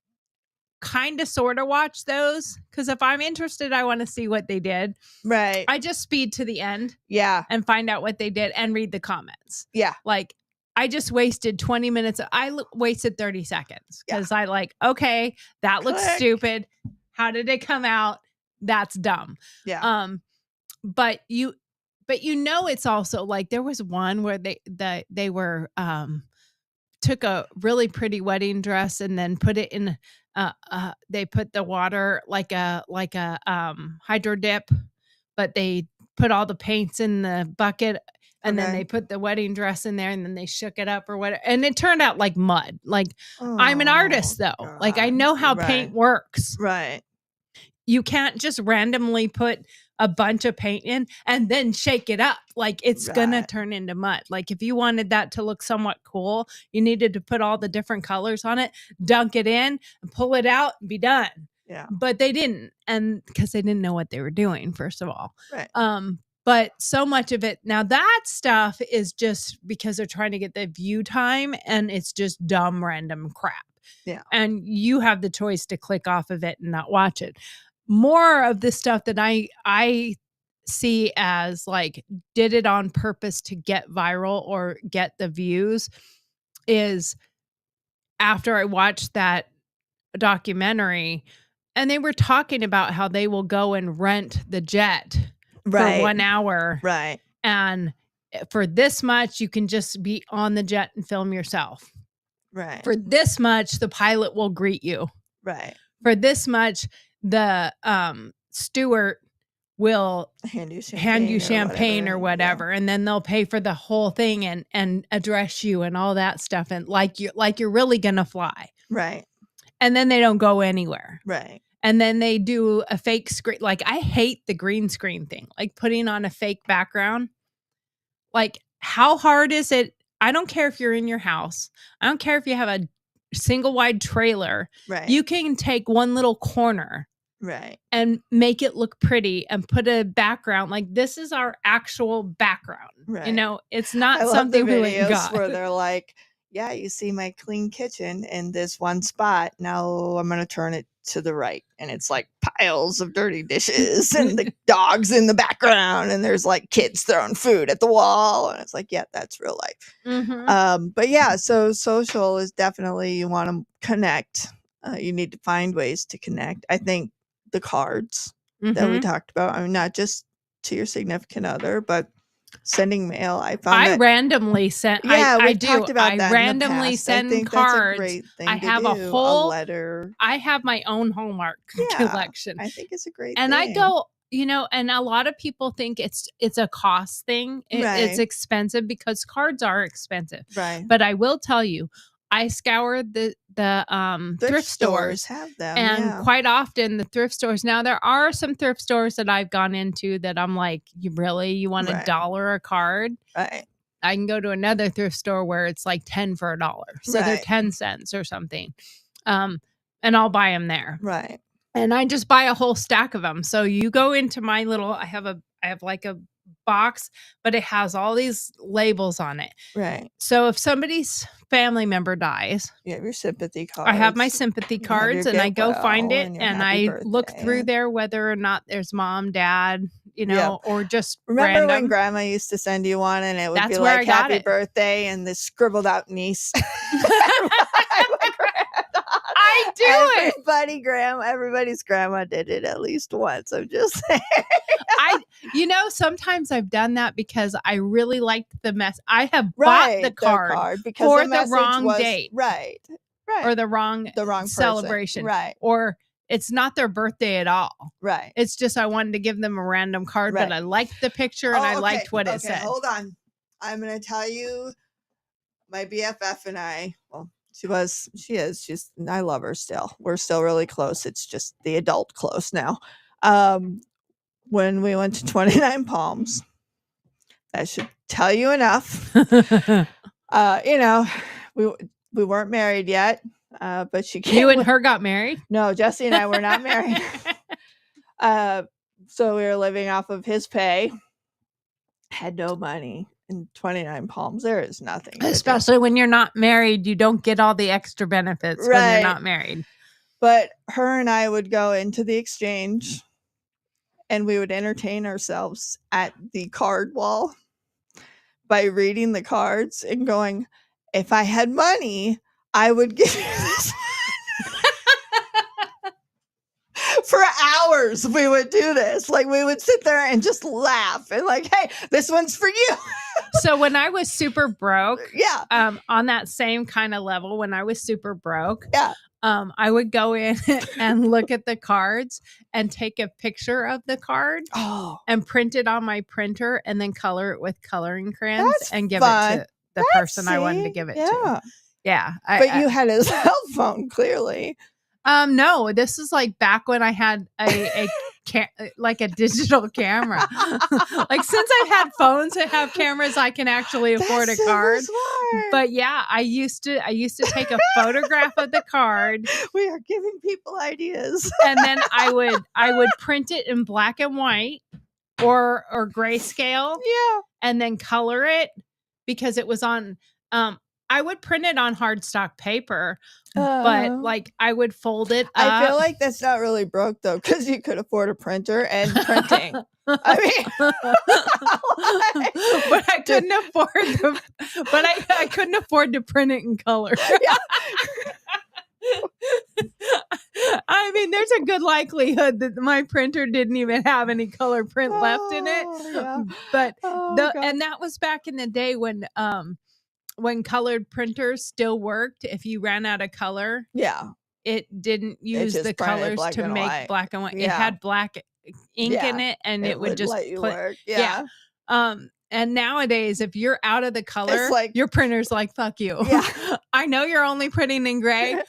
kind of sort of watch those because if I'm interested, I want to see what they did. Right. I just speed to the end Yeah. and find out what they did and read the comments. Yeah. Like, I just wasted 20 minutes. Wasted 30 seconds Yeah. because I like, okay, that looks Click. stupid. How did it come out? That's dumb. Yeah. But you know, it's also like there was one where they were took a really pretty wedding dress and then put it in they put the water like a hydro dip, but they put all the paints in the bucket and then Okay. they put the wedding dress in there and then they shook it up or whatever, and it turned out like mud. Like, I'm an artist Oh, though. Like, I God. know how Right. paint works. Right. You can't just randomly put a bunch of paint in and then shake it up. Like, it's gonna Right. turn into mud. Like, if you wanted that to look somewhat cool, you needed to put all the different colors on it, dunk it in, and pull it out and be done. Yeah. But they didn't, and because they didn't know what they were doing, first of all. Right. But so much of it now, that stuff is just because they're trying to get the view time, and it's just dumb random crap. Yeah. And you have the choice to click off of it and not watch it. More of the stuff that I see as like did it on purpose to get viral or get the views is after I watched that documentary, and they were talking about how they will go and rent the jet Right. for 1 hour, Right. and for this much you can just be on the jet and film yourself. Right. For this much the pilot will greet you. Right. For this much the steward will Hand you champagne or whatever, and then they'll pay for the whole thing and address you and all that stuff, and like you're really gonna fly. Right. And then they don't go anywhere. Right. And then they do a fake screen. Like, I hate the green screen thing, like putting on a fake background. Like, how hard is it? I don't care if you're in your house. I don't care if you have a single wide trailer. Right. You can take one little corner Right. and make it look pretty and put a background. Like, this is our actual background. Right. You know, it's not I love the something we ain't videos got. where they're like, yeah, you see my clean kitchen in this one spot. Now I'm going to turn it to the right. And it's like piles of dirty dishes and the dogs in the background. And there's like kids throwing food at the wall. And it's like, yeah, that's real life. Mhm. But yeah, so social is definitely, you want to connect. You need to find ways to connect. I think the cards that we Mhm. talked about, I mean, not just to your significant other, but sending mail. I found I that randomly sent. yeah, I we've do. talked about I that in the randomly past. I send think that's a cards. great thing I to have do, a whole. letter. I have my own Hallmark Yeah, collection, I think it's a great and I thing. go. You know, and a lot of people think it's a cost thing. It's Right. expensive because cards are expensive. Right. But I will tell you, I scoured the thrift stores. have them. And yeah. quite often the thrift stores, now there are some thrift stores that I've gone into that I'm like, you want Right. $1 a card? Right. I can go to another thrift store where it's like 10 for $1. So they're Right. 10 cents or something. And I'll buy them there. Right. And I just buy a whole stack of them. So you go into my little, I have like a box, but it has all these labels on it. Right. So if somebody's family member dies, You have your sympathy cards. I have my sympathy You have your cards, and I go get find well it, and your and happy I look birthday. through there whether or not there's mom, dad, or just Remember when random. grandma used to send you one and it would That's be where like I got happy it. birthday and this scribbled out niece. I do it. Everybody's grandma did it at least once. I'm just saying. Sometimes I've done that because I really liked the mess. I have Right, bought the card because for the the message wrong was- date. Right. Right. or the wrong wrong person. celebration. Right. Or it's not their birthday at all. Right. It's just I wanted to give them a random card, Right. but I liked the picture and I Oh, liked what it okay, said. Hold on. I'm gonna tell you, my BFF and I. Well, she is. I love her still. We're still really close. It's just the adult close now. When we went to 29 Palms, that should tell you enough. We weren't married yet. But she came. You and her got married? No, Jesse and I were not married. So we were living off of his pay. Had no money. In 29 Palms, there is nothing. Especially when you're not married, you don't get all the extra benefits when Right. you're not married. But her and I would go into the exchange and we would entertain ourselves at the card wall by reading the cards and going, if I had money, I would give you this. For hours, we would do this. Like, we would sit there and just laugh and like, hey, this one's for you. So when I was super broke, Yeah. On that same kind of level, when I was super broke, Yeah. I would go in and look at the cards and take a picture of the card Oh, and print it on my printer and then color it with coloring crayons That's and give fun. it to the person I wanted to see? give it Yeah. to. Yeah. But you had a cell phone, clearly. No, this is like back when I had like a digital camera. Like, since I've had phones that have cameras, I can actually afford That's a super card. smart. But yeah, I used to take a photograph of the card, We are giving people ideas. and then I would print it in black and white or grayscale, Yeah. and then color it because it was on I would print it on hardstock paper, but like I would fold it up. I feel like that's not really broke though, because you could afford a printer and printing. I mean, but I couldn't afford I couldn't afford to print it in color. Yeah. I mean, there's a good likelihood that my printer didn't even have any color print left in it. Oh, yeah. But Oh, God. and that was back in the day when colored printers still worked. If you ran out of color, Yeah. it didn't use just the printed colors black to and make white. black and white. It Yeah. had black ink in Yeah. it, and it would just let you put. work. Yeah. Yeah. And nowadays, if you're out of the color, like- your printer's like, "Fuck you." Yeah. I know you're only printing in gray, but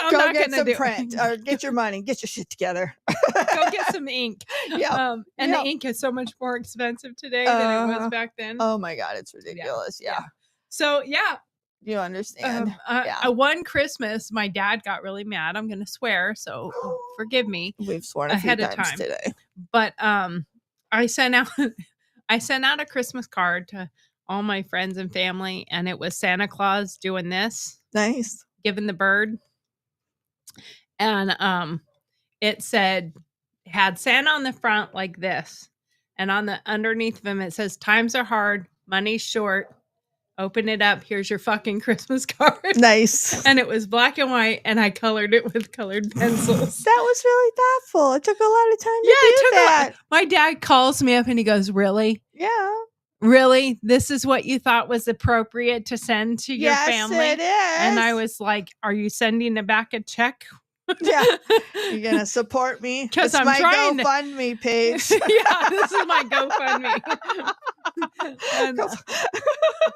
I'm Go not get gonna some do print or get your money. Get your shit together. Go get some ink. Yeah. And Yeah. the ink is so much more expensive today than it was back then. Oh my God, it's ridiculous. Yeah. So yeah, You understand. one Christmas, my dad got really mad. I'm gonna swear, so forgive me. We've sworn a few ahead of times time. today. But I sent out a Christmas card to all my friends and family, and it was Santa Claus doing this, Nice. giving the bird, and it had Santa on the front like this, and on the underneath of him it says, "Times are hard, money's short. Open it up. Here's your fucking Christmas card." Nice. And it was black and white, and I colored it with colored pencils. That was really thoughtful. It took a lot of time Yeah, to do it took that. My dad calls me up and he goes, "Really? Yeah. Really? This is what you thought was appropriate to send to your Yes, family?" it is. And I was like, "Are you sending back a check?" Yeah. You're gonna support me? 'Cause It's I'm my trying to- GoFundMe page. Yeah, this is my GoFundMe. And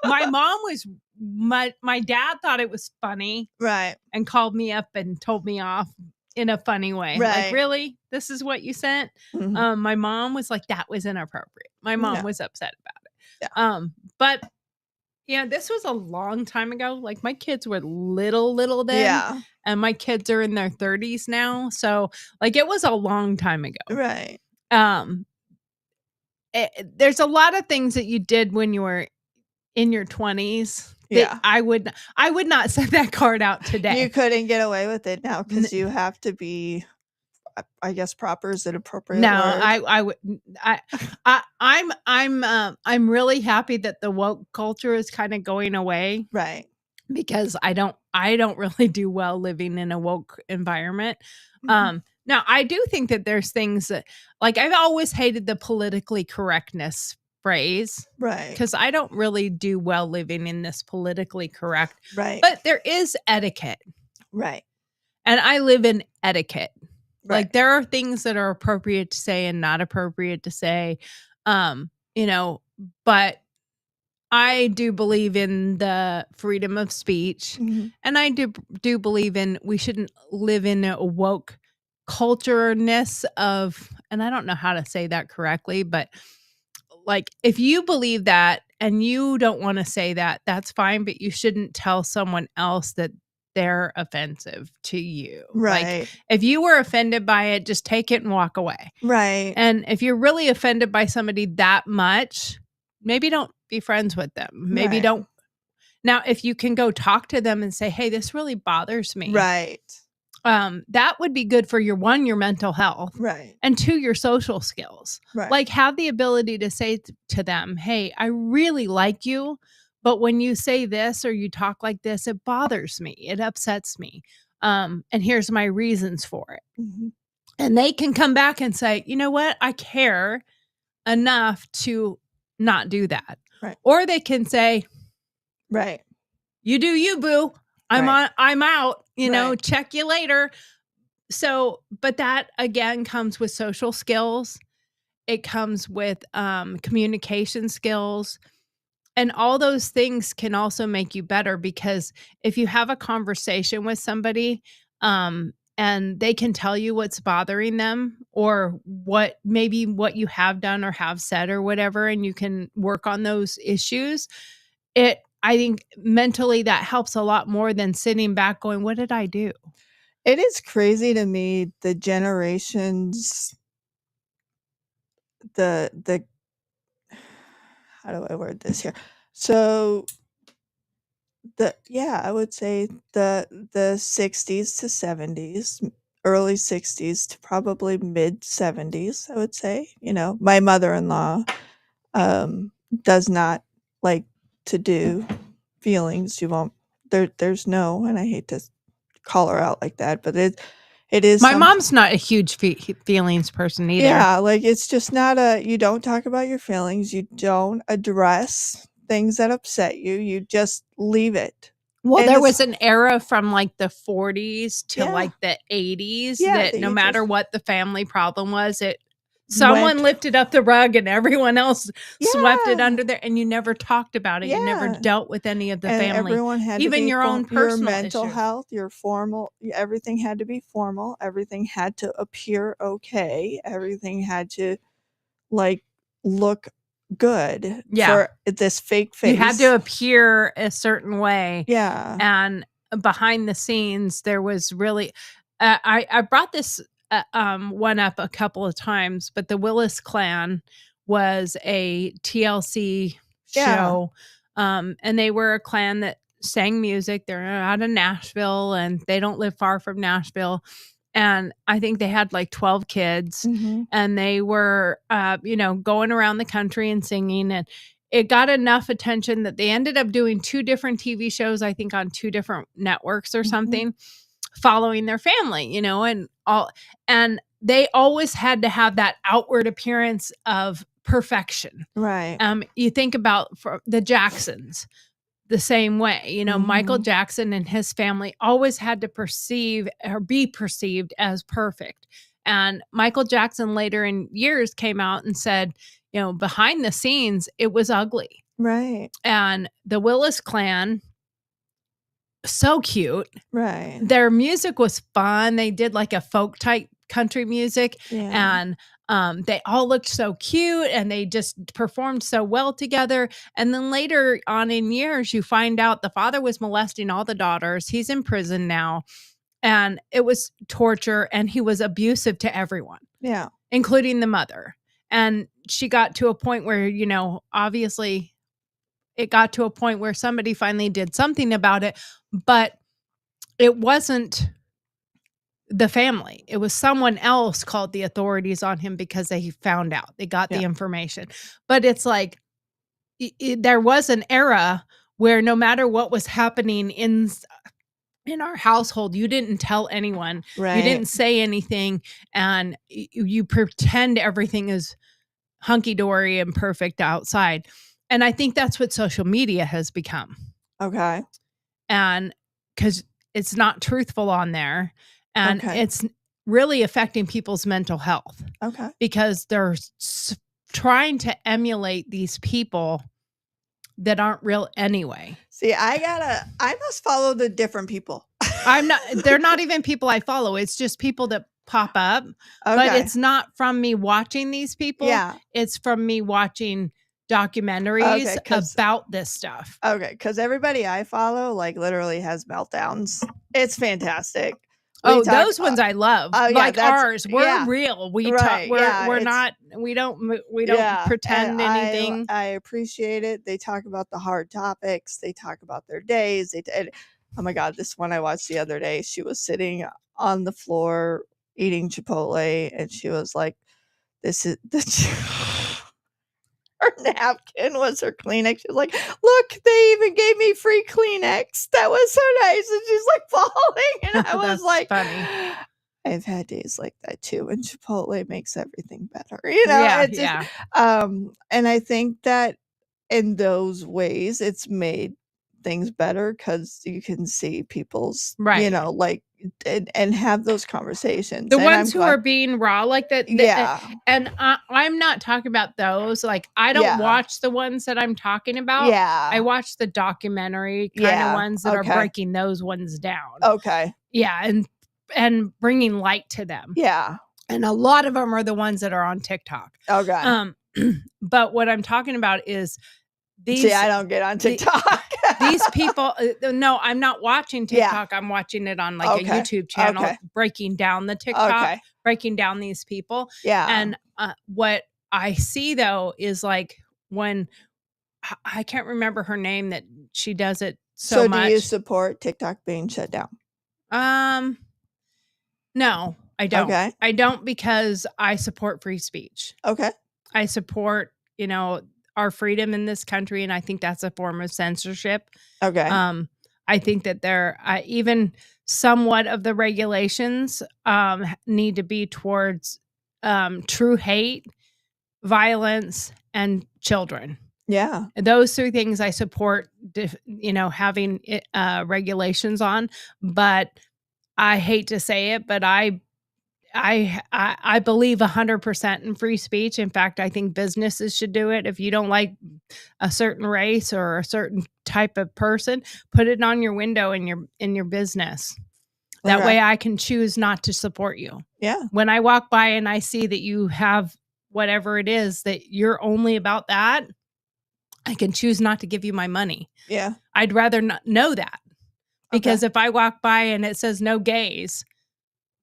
my mom was my dad thought it was funny Right. and called me up and told me off in a funny way. Right. Like, "Really? This is what you sent?" Mhm. My mom was like, "That was inappropriate." My mom Yeah. was upset about it. Yeah. But this was a long time ago. Like, my kids were little then, Yeah. and my kids are in their 30s now. So like, it was a long time ago. Right. There's a lot of things that you did when you were in your 20s that Yeah. I would not send that card out today. You couldn't get away with it now because you have to be, I guess, proper is an appropriate No, word. I'm really happy that the woke culture is kind of going away, Right. because I don't really do well living in a woke environment. Mhm. Now I do think that there's things that, like, I've always hated the politically correctness phrase, Right. because I don't really do well living in this politically correct, Right. but there is etiquette, Right. and I live in etiquette. Right. Like, there are things that are appropriate to say and not appropriate to say, but I do believe in the freedom of speech, Mhm. and I do believe in we shouldn't live in a woke culture-ness of, and I don't know how to say that correctly, but like, if you believe that and you don't want to say that, that's fine, but you shouldn't tell someone else that they're offensive to you. Like, Right. if you were offended by it, just take it and walk away. Right. And if you're really offended by somebody that much, maybe don't be friends with them. Maybe Right. don't. Now, if you can go talk to them and say, hey, this really bothers me. Right. That would be good for your mental health, Right. and 2, your social skills. Right. Like, have the ability to say to them, hey, I really like you, but when you say this or you talk like this, it bothers me. It upsets me. And here's my reasons for it. Mhm. And they can come back and say, you know what? I care enough to not do that. Right. Or they can say, Right. you do you, boo. I'm out, Right. check you later. So, but that again comes with social skills. It comes with communication skills. And all those things can also make you better, because if you have a conversation with somebody and they can tell you what's bothering them, or what you have done or have said or whatever, and you can work on those issues, I think mentally that helps a lot more than sitting back going, what did I do? It is crazy to me, the generations, the how do I word this here? So I would say the 60s to 70s, early 60s to probably mid 70s, I would say. My mother-in-law does not like to do feelings. You won't there's no, and I hate to call her out like that, but it is My mom's not a huge feelings person either. Yeah, like, it's just not you don't talk about your feelings, you don't address things that upset you, you just leave it. Well, And there it's- was an era from like the 40s to Yeah. like the 80s Yeah, that that no you matter just what the family problem was, someone lifted up the rug and everyone else swept it Yeah. under there, and you never talked about it. You never Yeah. dealt with any of the And family. everyone had to even be your own your personal mental issues. health, your formal, everything had to be formal, everything had to appear okay, everything had to, like, look good Yeah. for this fake face. You had to appear a certain way. Yeah. And behind the scenes, there was really, I brought this one up a couple of times, but the Willis Clan was a TLC Yeah. show. And they were a clan that sang music. They're out of Nashville, and they don't live far from Nashville. And I think they had like 12 kids, Mhm. and they were, going around the country and singing. And it got enough attention that they ended up doing 2 different TV shows, I think on 2 different networks or Mhm. something, following their family, and they always had to have that outward appearance of perfection. Right. You think about for the Jacksons, the same way, Michael Mhm. Jackson and his family always had to be perceived as perfect. And Michael Jackson later in years came out and said, behind the scenes, it was ugly. Right. And the Willis Clan, so cute. Right. Their music was fun. They did like a folk type country music, Yeah. and they all looked so cute, and they just performed so well together. And then later on in years, you find out the father was molesting all the daughters. He's in prison now, and it was torture, and he was abusive to everyone, Yeah. including the mother. And she got to a point where, obviously it got to a point where somebody finally did something about it, but it wasn't the family. It was someone else called the authorities on him because they found out. They got the Yeah. information. But it's like there was an era where no matter what was happening in our household, you didn't tell anyone. Right. You didn't say anything, and you pretend everything is hunky-dory and perfect outside. And I think that's what social media has become. Okay. And because it's not truthful on there, and Okay. it's really affecting people's mental health, Okay. because they're trying to emulate these people that aren't real anyway. See, I must follow the different people. They're not even people I follow. It's just people that pop up, but Okay. it's not from me watching these people. Yeah. It's from me watching documentaries 'cause about this stuff. Okay, because everybody I follow, like, literally has meltdowns. It's fantastic. Oh, those ones I love. oh, yeah, Like that's ours, we're yeah, real. We talk. right, yeah, We're it's not. We don't yeah, and pretend anything. I appreciate it. They talk about the hard topics. They talk about their days. And, oh my god, this one I watched the other day, she was sitting on the floor eating Chipotle, and she was like, "This is the." Her napkin was her Kleenex. She was like, "Look, they even gave me free Kleenex. That was so nice." And she's like falling, and I was That's like, funny. I've had days like that too, and Chipotle makes everything better. You know, Yeah, it's just, and I think that in those ways, it's made things better because you can see people's, Right. like, and have those conversations. The and ones I'm who glad- are being raw like that. yeah, And I'm not talking about those. Like, I don't Yeah. watch the ones that I'm talking about. yeah, I watch the documentary kind Yeah, of ones that are okay. breaking those ones down. okay, Yeah, and bringing light to them. yeah, And a lot of them are the ones that are on TikTok. okay. But what I'm talking about is these See, I don't get on TikTok. these people. No, I'm not watching Yeah. TikTok. I'm watching it on like a Okay, YouTube channel, okay. breaking down the TikTok, Okay, breaking down these people. yeah, And what I see though is like when I can't remember her name that she does it so much. do you support TikTok being shut down? No, I don't. Okay, I don't because I support free speech. okay, I support, our freedom in this country, and I think that's a form of censorship. okay, I think that there even somewhat of the regulations need to be towards true hate, violence, and children. yeah, Those three things I support, having regulations on. But I hate to say it, but I believe 100% in free speech. In fact, I think businesses should do it. If you don't like a certain race or a certain type of person, put it on your window in your business. That Okay. way I can choose not to support you. yeah, When I walk by and I see that you have whatever it is that you're only about that, I can choose not to give you my money. yeah, I'd rather not know that. Because if I walk by and it says no gays,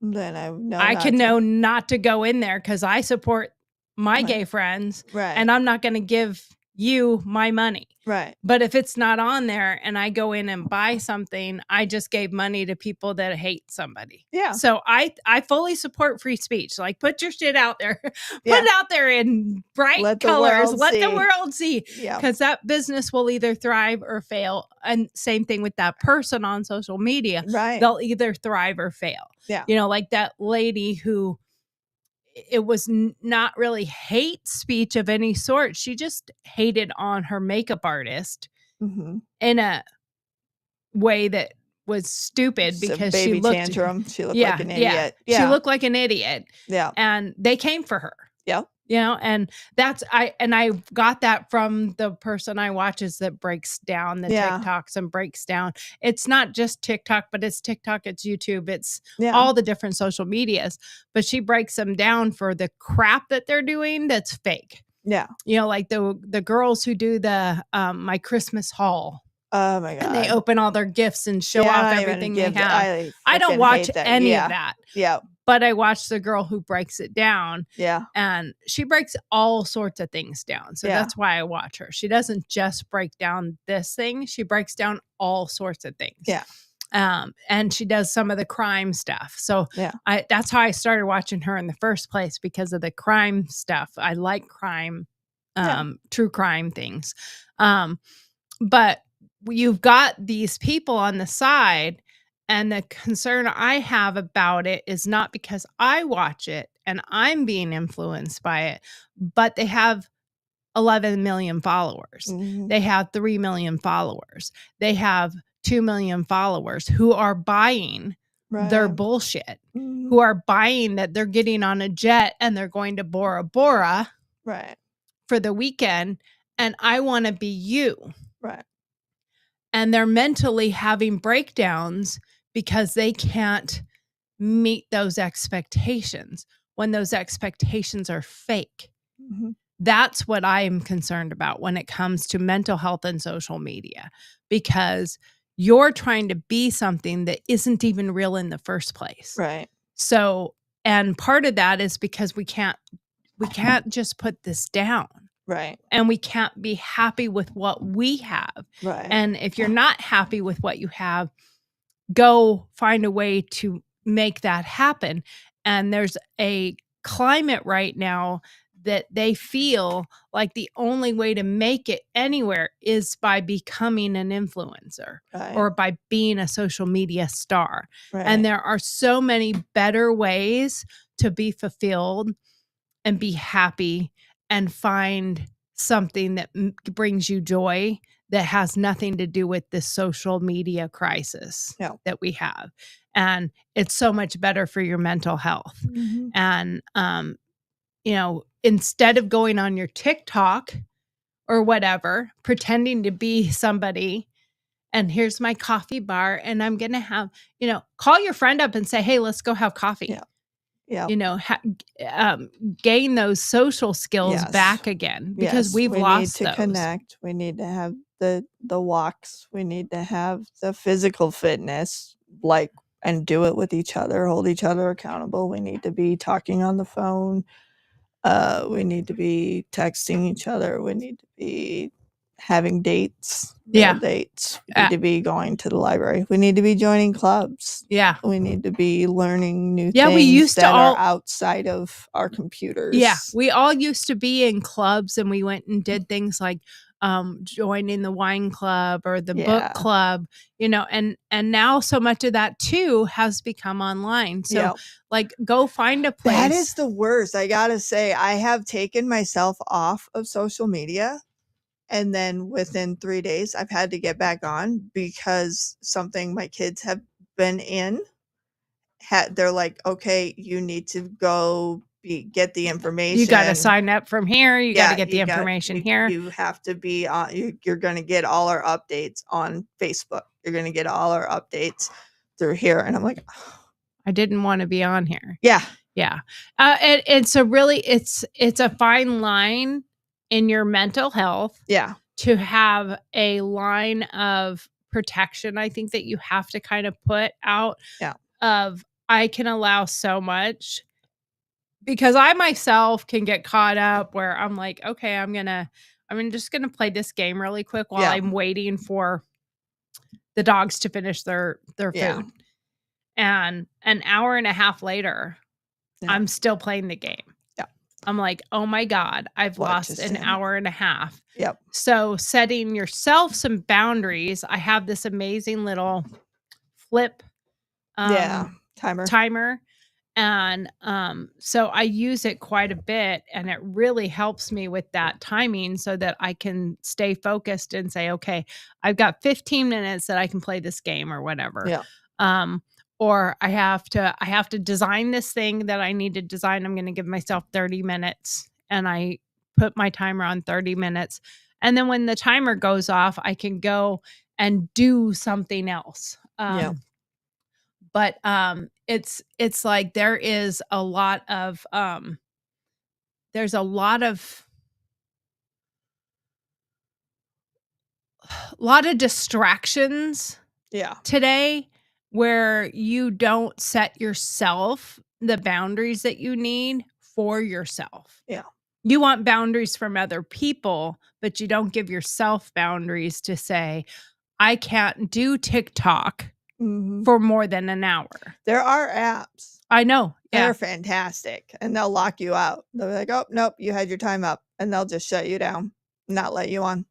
then I know I not can to. know not to go in there because I support my Right. gay friends Right, and I'm not going to give you my money. right, But if it's not on there and I go in and buy something, I just gave money to people that hate somebody. yeah, So I fully support free speech. Like, put your shit out there. Yeah. Put it out there in bright Let the colors. world Let the see. world see. yeah, Because that business will either thrive or fail. And same thing with that person on social media. right, They'll either thrive or fail. Yeah. Like that lady who it was not really hate speech of any sort. She just hated on her makeup artist mm-hmm. in a way that was stupid It's a because baby she looked tantrum. She looked yeah, like an yeah. idiot. She Yeah, looked like an idiot yeah, and they came for her. Yep. And that's I got that from the person I watch is that breaks down the Yeah. TikToks and breaks down. It's not just TikTok, but it's TikTok, it's YouTube, it's yeah, all the different social medias. But she breaks them down for the crap that they're doing that's fake. yeah. Like the girls who do the my Christmas haul Oh my god, and they open all their gifts and show Yeah, I off don't even everything they give- have. I frickin' don't watch hate that. any Yeah, of that, Yeah, but I watch the girl who breaks it down. yeah, And she breaks all sorts of things down. So Yeah. that's why I watch her. She doesn't just break down this thing, she breaks down all sorts of things. Yeah. And she does some of the crime stuff. So Yeah. that's how I started watching her in the first place because of the crime stuff. I like crime, Yeah. true crime things. But you've got these people on the side. And the concern I have about it is not because I watch it and I'm being influenced by it, but they have 11 million followers. mhm, They have 3 million followers. They have 2 million followers who are buying their right, bullshit, mhm, who are buying that they're getting on a jet and they're going to Bora Bora right, for the weekend. And I want to be you. right, And they're mentally having breakdowns because they can't meet those expectations when those expectations are fake. mhm, That's what I am concerned about when it comes to mental health and social media, because you're trying to be something that isn't even real in the first place. Right. So, and part of that is because we can't just put this down. Right. And we can't be happy with what we have. Right. And if you're not happy with what you have, go find a way to make that happen. And there's a climate right now that they feel like the only way to make it anywhere is by becoming an influencer Right. or by being a social media star. Right. And there are so many better ways to be fulfilled and be happy and find something that brings you joy that has nothing to do with this social media crisis that we have. And it's so much better for your mental health. Mhm. And, you know, instead of going on your TikTok or whatever, pretending to be somebody, and here's my coffee bar, and I'm going to have, you know, call your friend up and say, hey, let's go have coffee. Yeah. Yeah. You know, gain those social skills Yes. back again, because Yes, we've we lost need to those. connect. We need to have the walks. We need to have the physical fitness, like, and do it with each other, hold each other accountable. We need to be talking on the phone. We need to be texting each other. We need to be having dates, real Yeah. dates. We need to be going to the library. We need to be joining clubs. Yeah. We need to be learning new Yeah, things we used to that all- are outside of our computers. Yeah, we all used to be in clubs, and we went and did things like joining the wine club or the Yeah. book club, you know, and now so much of that too has become online. So Yep. like, go find a place. That is the worst. I gotta say, I have taken myself off of social media, and then within 3 days, I've had to get back on because something my kids have been in. They're like, okay, you need to go get the information. You got to sign up from here. You got to get the you got- information you- here. You have to be on. You're going to get all our updates on Facebook. You're going to get all our updates through here, and I'm like, I didn't want to be on here. yeah, Yeah. And so really it's a fine line in your mental health yeah, to have a line of protection. I think that you have to kind of put out Yeah. of, I can allow so much, because I myself can get caught up where I'm like, okay, I'm just going to play this game really quick while Yeah. I'm waiting for the dogs to finish their food. Yeah. And an hour and a half later, Yeah. I'm still playing the game. Yeah. I'm like, oh my God, I've What lost just an happened? hour and a half. Yep. So setting yourself some boundaries. I have this amazing little flip Yeah. timer. And so I use it quite a bit, and it really helps me with that timing so that I can stay focused and say, okay, I've got 15 minutes that I can play this game or whatever. Yeah. Or I have to design this thing that I need to design. I'm going to give myself 30 minutes, and I put my timer on 30 minutes. And then when the timer goes off, I can go and do something else. Yeah. But it's like there is a lot of distractions Yeah. today where you don't set yourself the boundaries that you need for yourself. Yeah. You want boundaries from other people, but you don't give yourself boundaries to say, I can't do TikTok Mhm. for more than an hour. There are apps. I know. Yeah. They're fantastic, and they'll lock you out. They'll be like, "Oh, nope, you had your time up," and they'll just shut you down, not let you on.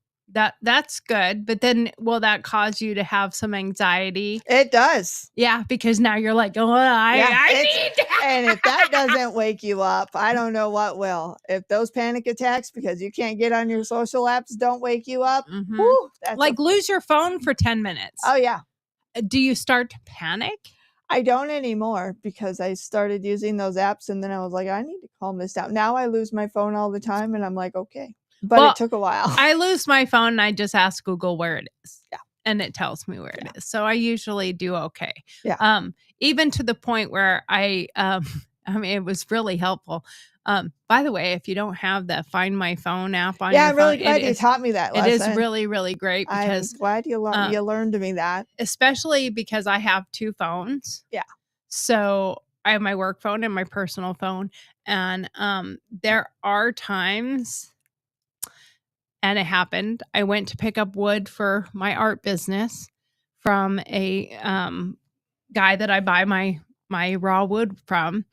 That's good. But then will that cause you to have some anxiety? It does. Yeah, because now you're like, oh, I need to. And if that doesn't wake you up, I don't know what will. If those panic attacks because you can't get on your social apps don't wake you up, Mhm. whew, that's Like lose your phone for 10 minutes. oh yeah. Do you start to panic? I don't anymore because I started using those apps, and then I was like, I need to calm this down. Now I lose my phone all the time, and I'm like, okay. But Well, it took a while. I lose my phone and I just ask Google where it is. Yeah. And it tells me where it is. So I usually do okay. Yeah. Even to the point where I I mean, it was really helpful. By the way, if you don't have the Find My Phone app on Yeah, your I'm really phone, glad you taught me that it is lesson. really, really great I'm because glad you learned me that. especially because I have 2 phones. Yeah. So I have my work phone and my personal phone. And there are times, and it happened, I went to pick up wood for my art business from a guy that I buy my raw wood from.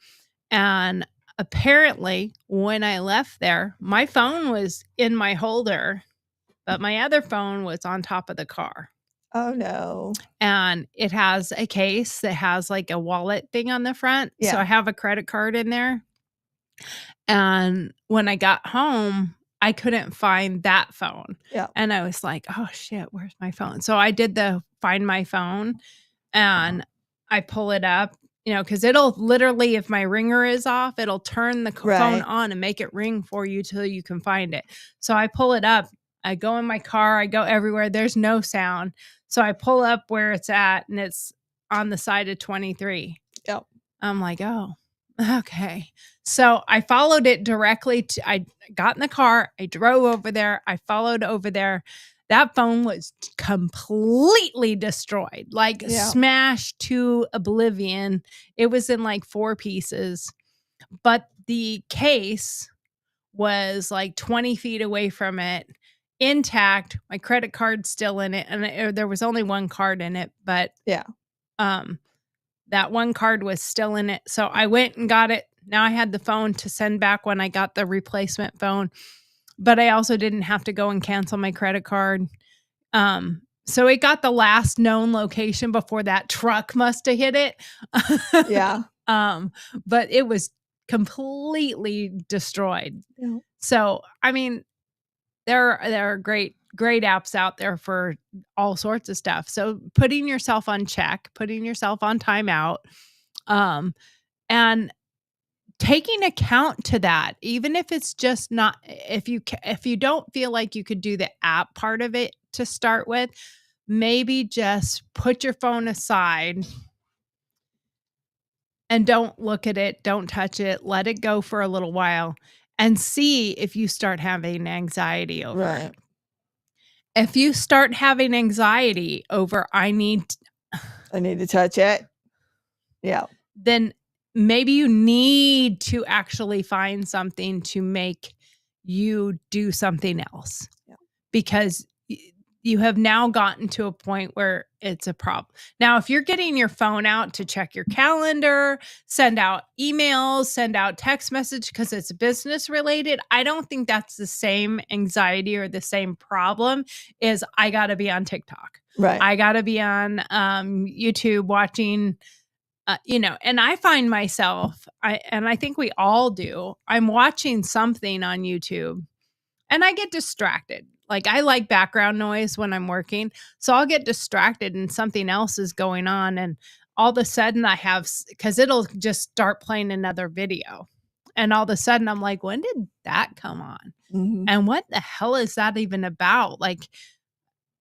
And apparently, when I left there, my phone was in my holder, but my other phone was on top of the car. Oh no. And it has a case that has like a wallet thing on the front. So Yeah. I have a credit card in there. And when I got home, I couldn't find that phone. Yeah. And I was like, oh shit, where's my phone? So I did the Find My Phone and I pull it up, because it'll literally, if my ringer is off, it'll turn the phone Right. on and make it ring for you till you can find it. So I pull it up. I go in my car. I go everywhere. There's no sound. So I pull up where it's at, and it's on the side of 23. Yep. I'm like, oh, okay. So I followed it directly I got in the car. I drove over there. I followed over there. That phone was completely destroyed, like smashed to oblivion. It was in like 4 pieces, but the case was like 20 feet away from it, intact. My credit card's still in it, and there was only 1 card in it, but that 1 card was still in it. So I went and got it. Now I had the phone to send back when I got the replacement phone, but I also didn't have to go and cancel my credit card. So it got the last known location before that truck must have hit it. Yeah. But it was completely destroyed. Yeah. So, I mean, there are great apps out there for all sorts of stuff. So putting yourself on check, putting yourself on timeout, and taking account to that, even if it's just not, if you don't feel like you could do the app part of it to start with, maybe just put your phone aside and don't look at it, don't touch it, let it go for a little while and see if you start having anxiety over it. If you start having anxiety over I need to touch it. Yeah. Then maybe you need to actually find something to make you do something else. Yeah. Because you have now gotten to a point where it's a problem. Now, if you're getting your phone out to check your calendar, send out emails, send out text message because it's business related, I don't think that's the same anxiety or the same problem as I got to be on TikTok. Right. I got to be on YouTube watching, and I find myself, and I think we all do, I'm watching something on YouTube and I get distracted. Like I like background noise when I'm working. So I'll get distracted and something else is going on. And all of a sudden because it'll just start playing another video. And all of a sudden I'm like, when did that come on? Mm-hmm. And what the hell is that even about? Like,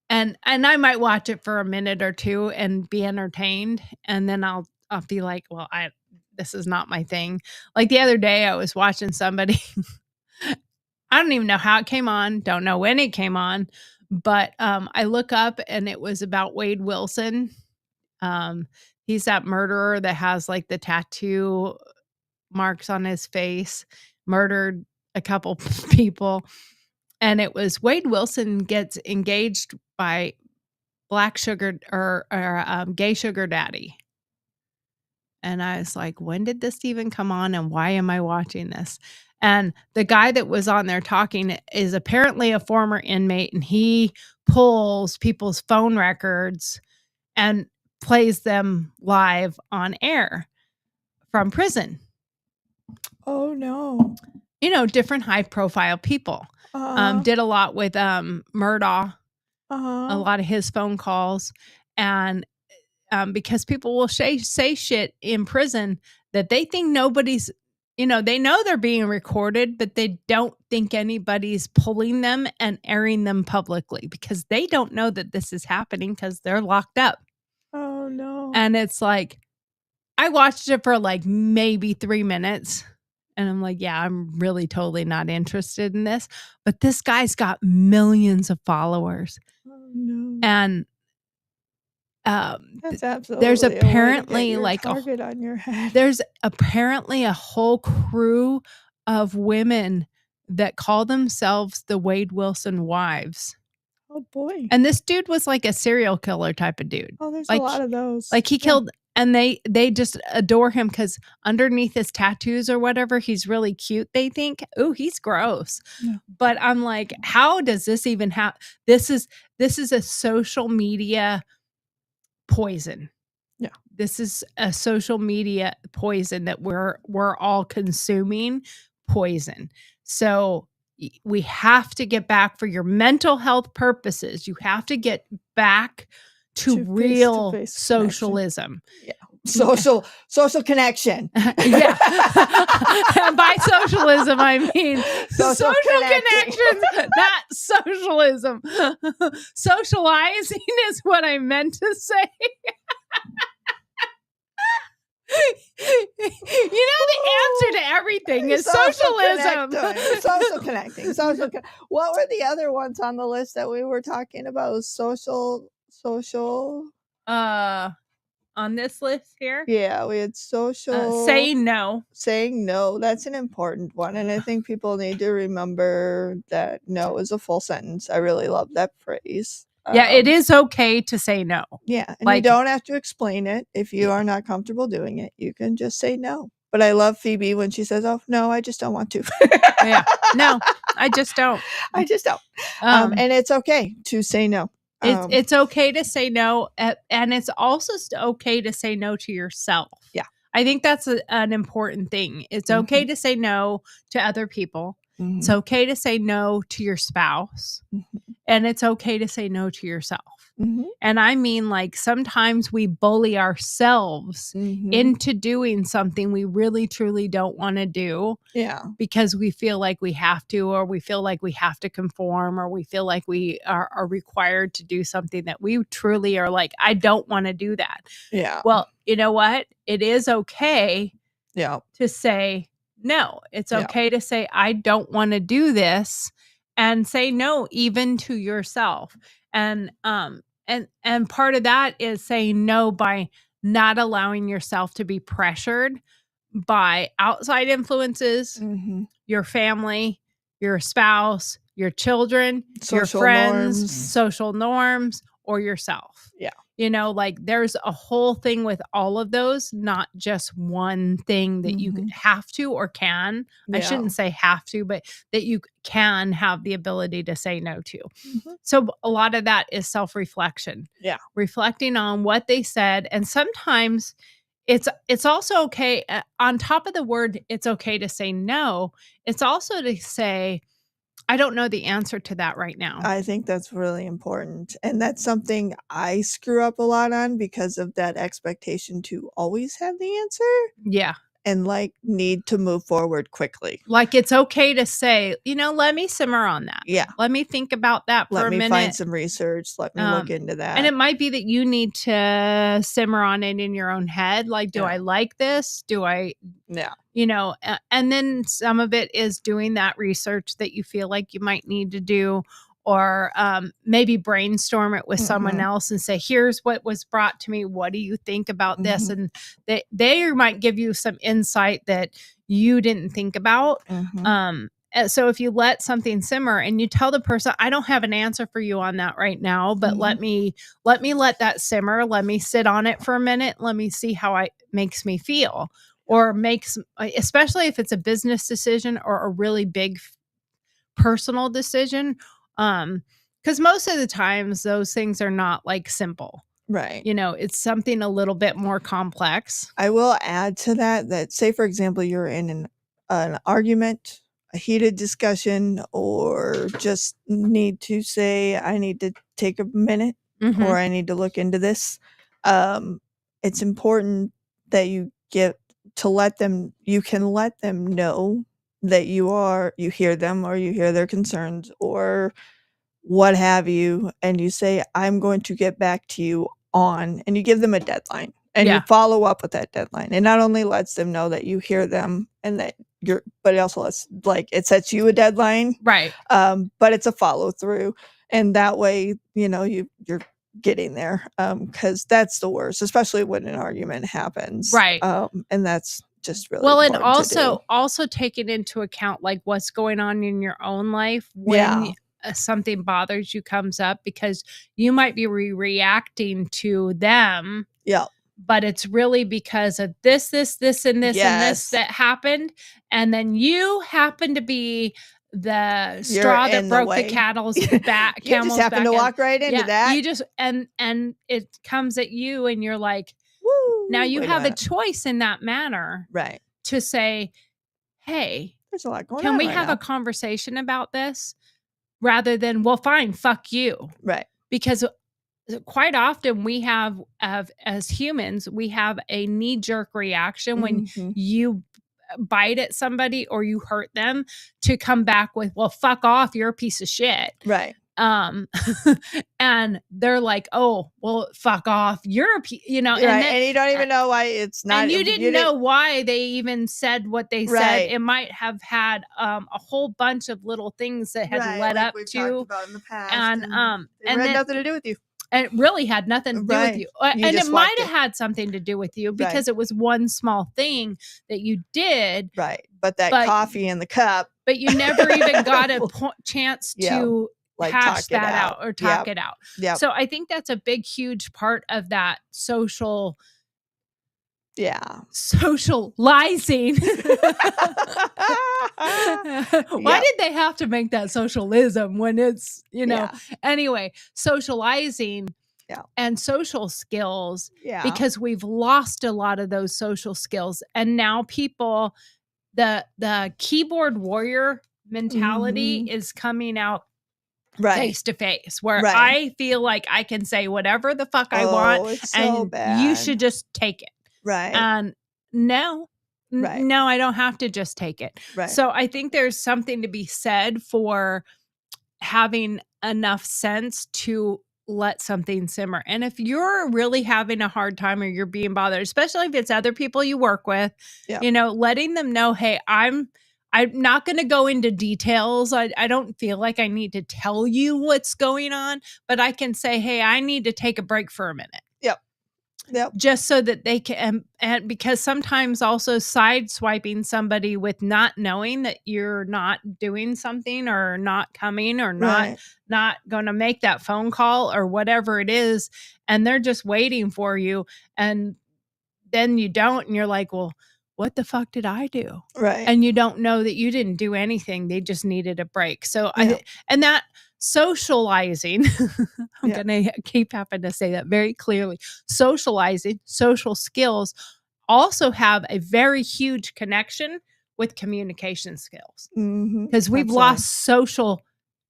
and I might watch it for a minute or two and be entertained. And then I'll be like, well, this is not my thing. Like the other day I was watching somebody I don't even know how it came on. Don't know when it came on, but I look up and it was about Wade Wilson. He's that murderer that has like the tattoo marks on his face, murdered a couple people. And it was Wade Wilson gets engaged by black sugar or gay sugar daddy. And I was like, when did this even come on and why am I watching this? And the guy that was on there talking is apparently a former inmate, and he pulls people's phone records and plays them live on air from prison. Oh, no. Different high profile people. Did a lot with Murdaugh, a lot of his phone calls. And because people will say shit in prison that they think nobody's, they know they're being recorded, but they don't think anybody's pulling them and airing them publicly because they don't know that this is happening because they're locked up. Oh, no. And it's like, I watched it for like maybe 3 minutes. And I'm like, yeah, I'm really totally not interested in this. But this guy's got millions of followers. Oh, no. And That's absolutely there's a way to get apparently your like target on your head. there's apparently a whole crew of women that call themselves the Wade Wilson wives. Oh boy. And this dude was like a serial killer type of dude. Oh, there's like, a lot of those. Like he Yeah. killed, and they just adore him because underneath his tattoos or whatever, he's really cute. They think, oh, he's gross. Yeah. But I'm like, how does this even happen? This is a social media poison. Yeah. This is a social media poison that we're all consuming poison. So we have to get back for your mental health purposes. You have to get back to real face-to-face socialism. Yeah. Social connection. Yeah. And by socialism, I mean Social social connecting. connections, not socialism. Socializing is what I meant to say. You know, the answer to everything is socialism. Social connecting. What were the other ones on the list that we were talking about? Social. On this list here, Yeah, we had social. saying no. Saying no. That's an important one, and I think people need to remember that no is a full sentence. I really love that phrase. Yeah, it is okay to say no. Yeah, and you Like- don't have to explain it if you are not comfortable doing it. You can just say no. But I love Phoebe when she says, "Oh no, I just don't want to." Yeah, no, I just don't. I just don't. And it's okay to say no. It's okay to say no, and it's also okay to say no to yourself. Yeah. I think that's an important thing. It's okay to say no to other people. Mhm. It's okay to say no to your spouse, Mhm. and it's okay to say no to yourself. Mhm. And I mean, like, sometimes we bully ourselves Mhm. into doing something we really truly don't want to do Yeah. because we feel like we have to, or we feel like we have to conform, or we feel like we are required to do something that we truly are like, I don't want to do that. Yeah. Well, you know what? It is okay Yeah. to say no. It's Yeah. okay to say, I don't want to do this, and say no, even to yourself. And part of that is saying no by not allowing yourself to be pressured by outside influences, Mhm. your family, your spouse, your children, your Social friends, norms. social norms, or yourself. Yeah. You know, like there's a whole thing with all of those, not just one thing that you Mhm. have to or can. I Yeah. shouldn't say have to, but that you can have the ability to say no to. Mhm. So a lot of that is self-reflection. Yeah. Reflecting on what they said. And sometimes it's also okay, on top of the word, it's okay to say no. It's also to say, I don't know the answer to that right now. I think that's really important. And that's something I screw up a lot on because of that expectation to always have the answer Yeah. and like need to move forward quickly. Like it's okay to say, let me simmer on that. Yeah. Let me think about that for Let a me minute. find some research. Let me look into that. And it might be that you need to simmer on it in your own head. Like, do Yeah. I like this? Do I, Yeah. and then some of it is doing that research that you feel like you might need to do, or maybe brainstorm it with someone Mhm. else and say, here's what was brought to me. What do you think about this? Mhm. And they might give you some insight that you didn't think about. Mhm. So if you let something simmer and you tell the person, I don't have an answer for you on that right now, but Mhm. let me let that simmer. Let me sit on it for a minute. Let me see how it makes me feel, or especially if it's a business decision or a really big personal decision. Because most of the times those things are not like simple. Right. It's something a little bit more complex. I will add to that say, for example, you're in an argument, a heated discussion, or just need to say, I need to take a minute Mhm. or I need to look into this. It's important that you can let them know that you hear them, or you hear their concerns, or what have you, and you say, I'm going to get back to you and you give them a deadline. and Yeah. you follow up with that deadline. It not only lets them know that you hear them and that but it also lets, like, it sets you a deadline, Right. but it's a follow through, and that way, you're getting there, because that's the worst, especially when an argument happens, Right. and that's just really Well, and important to do. also taking into account like what's going on in your own life when Yeah. something bothers you comes up, because you might be reacting to them, Yeah. but it's really because of this, and this and this Yes. that happened, and then you happen to be the You're straw that in the broke the way. camel's back. You just happen to walk right into that. You just and it comes at you, and you're like, Woo, now you wait have a minute. choice in that manner Right. to say, hey, There's a lot going can on we right have now. a conversation about this, rather than, well, fine, fuck you. Right. Because quite often we have, as humans, we have a knee-jerk reaction when Mhm. you bite at somebody or you hurt them, to come back with, well, fuck off, you're a piece of shit. Right. And they're like, oh, well, fuck off, you're a Right. and then, And you don't even know why it's not. and you didn't know why they even said what they said. Right. It might have had a whole bunch of little things that had Right, led like up we've to, talked about in the past, and it and had then nothing to do with you. and it really had nothing to do with Right. you. You And it just might walked have in. had something to do with you, because Right. it was one small thing that you did, Right. But that But- coffee in the cup, but you never even got a chance Yeah, to like, hash talk it that out out. or talk Yep. it out. Yep. So I think that's a big, huge part of that yeah. socializing. Why Yep. did they have to make that socialism when it's, Yeah. anyway, socializing Yeah. and social skills, Yeah. because we've lost a lot of those social skills. And now people, the keyboard warrior mentality is coming out right. face to face, where Right. I feel like I can say whatever the fuck I Oh, want, it's so and bad. you should just take it. Right. And no, Right. no, I don't have to just take it. Right. So I think there's something to be said for having enough sense to let something simmer. And if you're really having a hard time or you're being bothered, especially if it's other people you work with, Yeah. letting them know, hey, I'm not going to go into details. I don't feel like I need to tell you what's going on, but I can say, hey, I need to take a break for a minute. Yep. Just so that they can, and because sometimes also sideswiping somebody with not knowing that you're not doing something or not coming or Right. not going to make that phone call or whatever it is, and they're just waiting for you, and then you don't, and you're like, well, what the fuck did I do? Right. And you don't know that you didn't do anything. They just needed a break. So Yeah. and that socializing, I'm Yeah. going to keep having to say that very clearly. Socializing, social skills also have a very huge connection with communication skills, Mhm. because we've Absolutely. lost social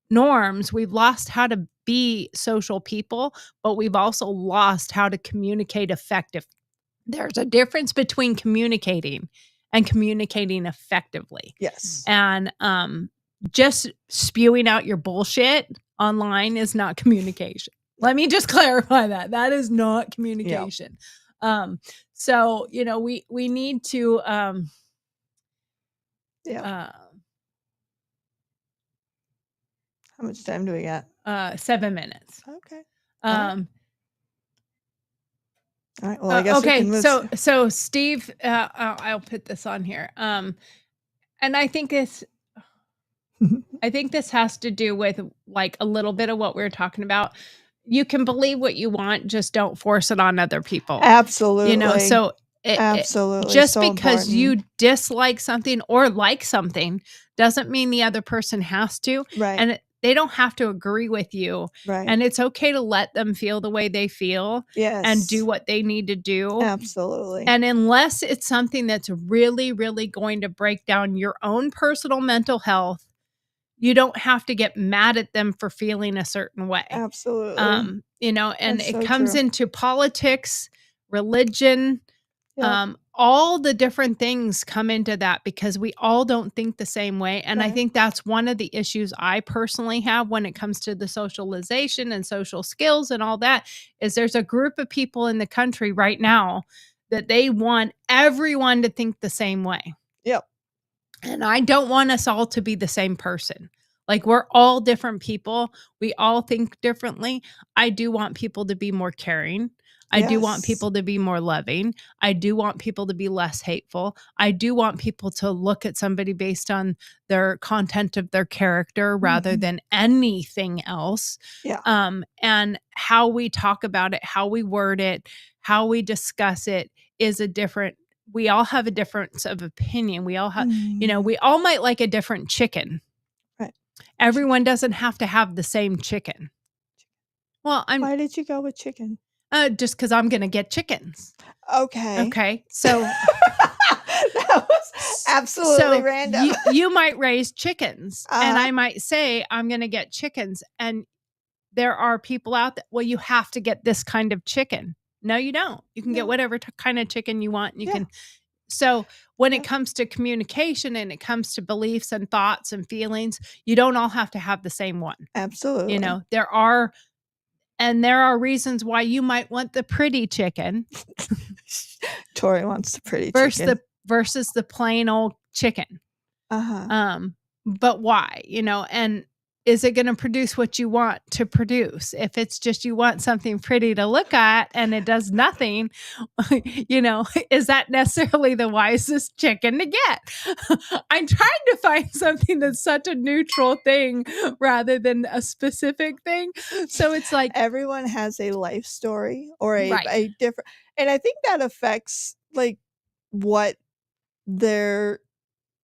norms. We've lost how to be social people, but we've also lost how to communicate effectively. There's a difference between communicating and communicating effectively. Yes. And just spewing out your bullshit online is not communication. Let me just clarify that. That is not communication. So, we need to Yeah. How much time do we got? 7 minutes. Okay. All right. Well, I guess we okay, can move. so Steve, I'll put this on here. And I think this has to do with like a little bit of what we were talking about. You can believe what you want, just don't force it on other people. Absolutely. So Absolutely. just So because important. you dislike something or like something doesn't mean the other person has to. Right. And they don't have to agree with you. Right. And it's okay to let them feel the way they feel yes. and do what they need to do. Absolutely. And unless it's something that's really, really going to break down your own personal mental health, you don't have to get mad at them for feeling a certain way. Absolutely. And That's it so comes true. into politics, religion, Yep. All the different things come into that because we all don't think the same way. And I Right. think that's one of the issues I personally have when it comes to the socialization and social skills and all that is there's a group of people in the country right now that they want everyone to think the same way. Yep. And I don't want us all to be the same person. Like we're all different people. We all think differently. I do want people to be more caring. I do want Yes. people to be more loving. I do want people to be less hateful. I do want people to look at somebody based on their content of their character rather Mhm. than anything else. Yeah. And how we talk about it, how we word it, how we discuss it is we all have a difference of opinion. We all have, Mhm. we all might like a different chicken. Right. Everyone doesn't have to have the same chicken. Well, Why did you go with chicken? just because I'm going to get chickens. Okay. Okay. So, That was absolutely random. you might raise chickens and Uh-huh. I might say, I'm going to get chickens. And there are people out there, well, you have to get this kind of chicken. No, you don't. You can No. get whatever kind of chicken you want. You Yeah. can. So when Yeah. it comes to communication and it comes to beliefs and thoughts and feelings, you don't all have to have the same one. Absolutely. There are reasons why you might want the pretty chicken Tori wants the pretty versus chicken. versus the plain old chicken. Uh-huh. But why? And is it going to produce what you want to produce? If it's just you want something pretty to look at and it does nothing, is that necessarily the wisest chicken to get? I'm trying to find something that's such a neutral thing rather than a specific thing. So it's like Everyone has a life story or Right. a different, and I think that affects like what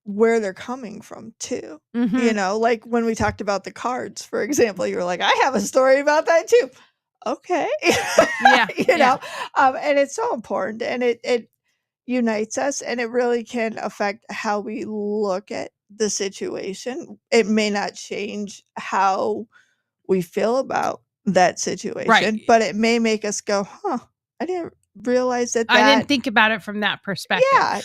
where they're coming from too. mhm. Like when we talked about the cards, for example, you were like, I have a story about that too. Okay. Yeah, you yeah. know, and it's so important and it unites us and it really can affect how we look at the situation. It may not change how we feel about that situation, but it may make us go, huh, I didn't realize that I didn't think about it from that perspective. yeah,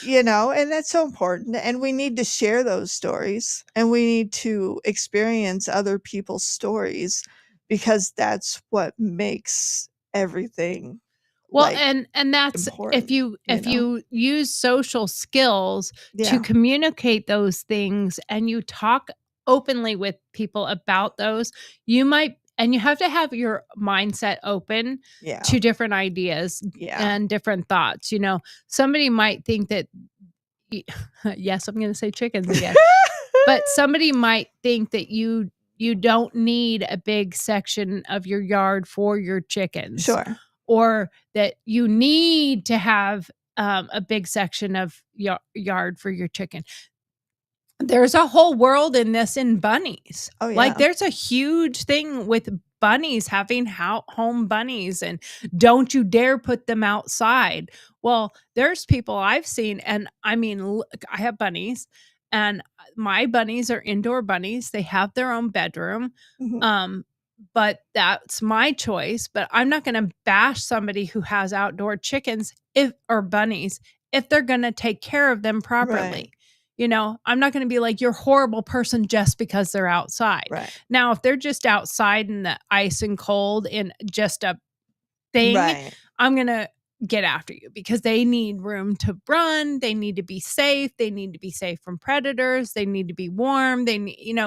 and that's so important. And we need to share those stories and we need to experience other people's stories because that's what makes everything Well, like and that's important, if you know? use social skills to Yeah. communicate those things and you talk openly with people about those, you might and you have to have your mindset open Yeah. to different ideas Yeah. and different thoughts. Somebody might think that yes, I'm going to say chickens again. But somebody might think that you don't need a big section of your yard for your chickens. Sure. Or that you need to have a big section of yard for your chicken. There's a whole world in this in bunnies. Oh, yeah. Like there's a huge thing with bunnies having home bunnies and don't you dare put them outside. Well, there's people I've seen and I mean, look, I have bunnies and my bunnies are indoor bunnies. They have their own bedroom. Mhm. But that's my choice. But I'm not going to bash somebody who has outdoor chickens or bunnies if they're going to take care of them properly. Right. I'm not going to be like, you're a horrible person just because they're outside. Right. Now, if they're just outside in the ice and cold in just a thing, Right. I'm going to get after you because they need room to run. They need to be safe. They need to be safe from predators. They need to be warm. They need,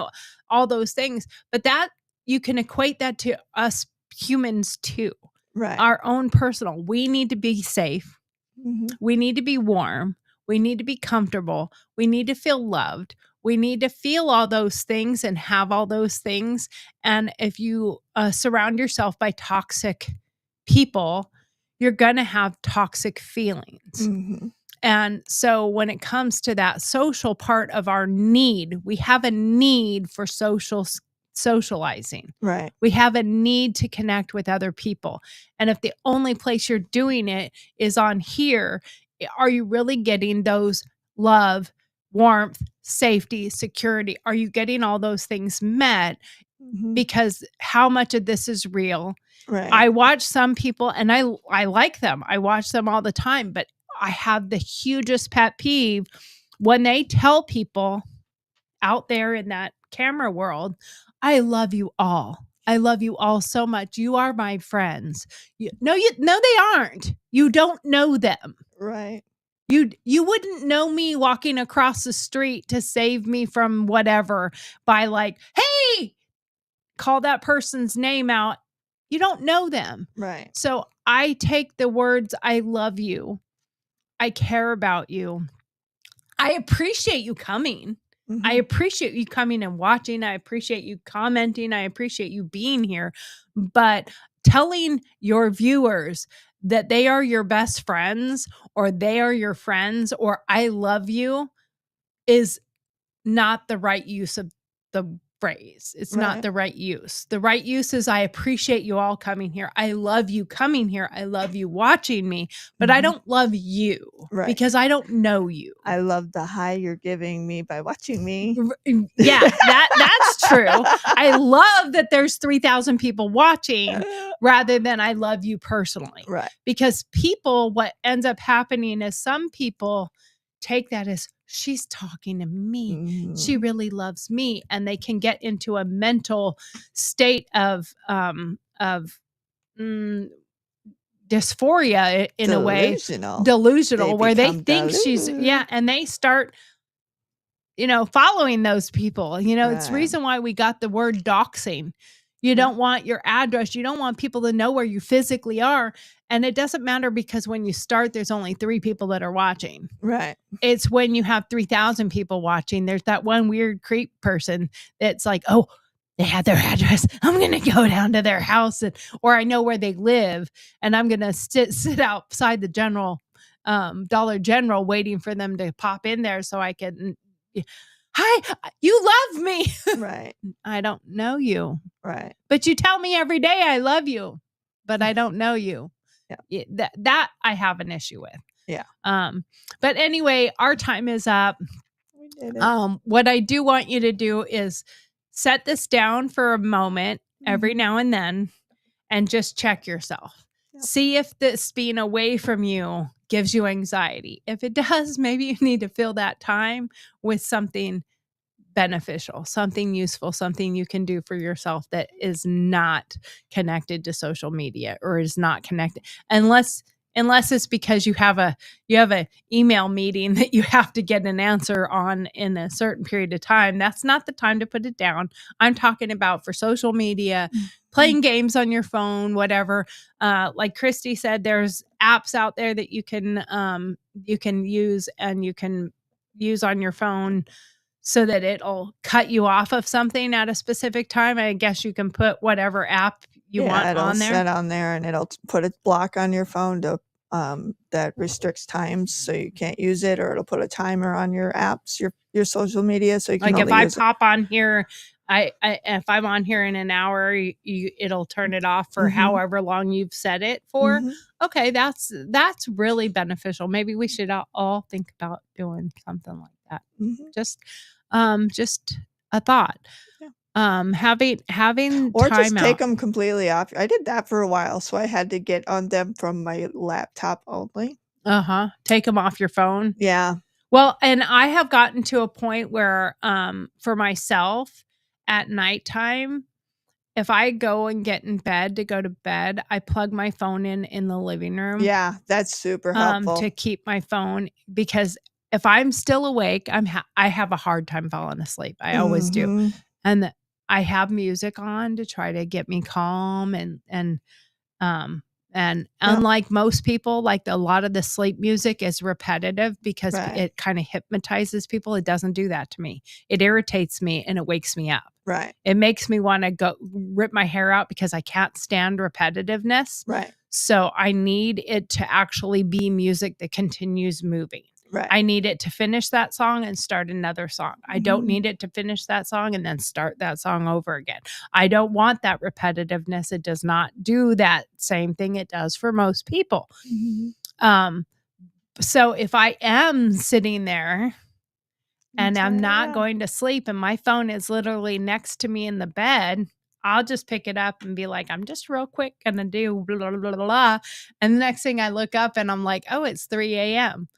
all those things. But that you can equate that to us humans too. Right. Our own personal. We need to be safe. Mhm. We need to be warm. We need to be comfortable. We need to feel loved. We need to feel all those things and have all those things. And if you surround yourself by toxic people, you're going to have toxic feelings. Mhm. And so when it comes to that social part of our need, we have a need for socializing. Right. We have a need to connect with other people. And if the only place you're doing it is on here, are you really getting those love, warmth, safety, security? Are you getting all those things met? Mhm. Because how much of this is real? Right. I watch some people and I like them. I watch them all the time, but I have the hugest pet peeve when they tell people out there in that camera world, I love you all. I love you all so much. You are my friends. No, they aren't. You don't know them. Right. You wouldn't know me walking across the street to save me from whatever by like, hey, call that person's name out. You don't know them. Right. So I take the words, I love you. I care about you. I appreciate you coming. Mm-hmm. I appreciate you coming and watching. I appreciate you commenting. I appreciate you being here. But telling your viewers that they are your best friends or they are your friends or I love you is not the right use of the phrase. It's not Right. the right use. The right use is I appreciate you all coming here. I love you coming here. I love you watching me, but I Mhm. don't love you Right. because I don't know you. I love the high you're giving me by watching me. Yeah, that's true. I love that there's 3,000 people watching rather than I love you personally. Right. Because what ends up happening is some people take that as she's talking to me. Mhm. She really loves me. And they can get into a mental state of dysphoria in a way, delusional, They where they become think she's, deluded. and they start, following those people. It's the Right. reason why we got the word doxing. You don't want your address. You don't want people to know where you physically are. And it doesn't matter because when you start, there's only 3 people that are watching. Right. It's when you have 3,000 people watching. There's that one weird creep person that's like, oh, they have their address. I'm going to go down to their house or I know where they live and I'm going to sit outside the Dollar General waiting for them to pop in there so I can, hi, you love me. Right. I don't know you. Right. But you tell me every day I love you, but I don't know you. Yeah. That I have an issue with. Yeah. But anyway, our time is up. We did it. What I do want you to do is set this down for a moment every now and then and just check yourself. Yep. See if this being away from you gives you anxiety. If it does, maybe you need to fill that time with something beneficial, something useful, something you can do for yourself that is not connected to social media or is not connected unless it's because you have a email meeting that you have to get an answer on in a certain period of time. That's not the time to put it down. I'm talking about for social media, playing games on your phone, whatever. Like Christy said, there's apps out there that you can use and you can use on your phone so that it'll cut you off of something at a specific time. I guess you can put whatever app you want it'll on there. set on there and it'll put a block on your phone to that restricts times so you can't use it, or it'll put a timer on your apps, your social media, so you can like only if I use pop on here, if I'm on here in an hour, it'll turn it off for Mhm. however long you've set it for. Mhm. Okay, that's really beneficial. Maybe we should all think about doing something like that. Mhm. Just a thought. Yeah. Having Or time just take out. them completely off. I did that for a while, so I had to get on them from my laptop only. Take them off your phone. Yeah. Well, and I have gotten to a point where for myself at nighttime, if I go and get in bed to go to bed, I plug my phone in the living room. Yeah, that's super helpful. To keep my phone, because if I'm still awake, I have a hard time falling asleep. I always do. Mhm. And I have music on to try to get me calm and unlike most people, like a lot of the sleep music is repetitive because Right. it kind of hypnotizes people. It doesn't do that to me. It irritates me and it wakes me up. Right. It makes me want to go rip my hair out because I can't stand repetitiveness. Right. So I need it to actually be music that continues moving. Right. I need it to finish that song and start another song. I don't Mhm. need it to finish that song and then start that song over again. I don't want that repetitiveness. It does not do that same thing it does for most people. Mhm. So if I am sitting there and I'm Turn it not off. going to sleep and my phone is literally next to me in the bed, I'll just pick it up and be like, I'm just real quick gonna do blah, blah, blah, blah, blah. And the next thing I look up and I'm like, oh, it's 3 a.m.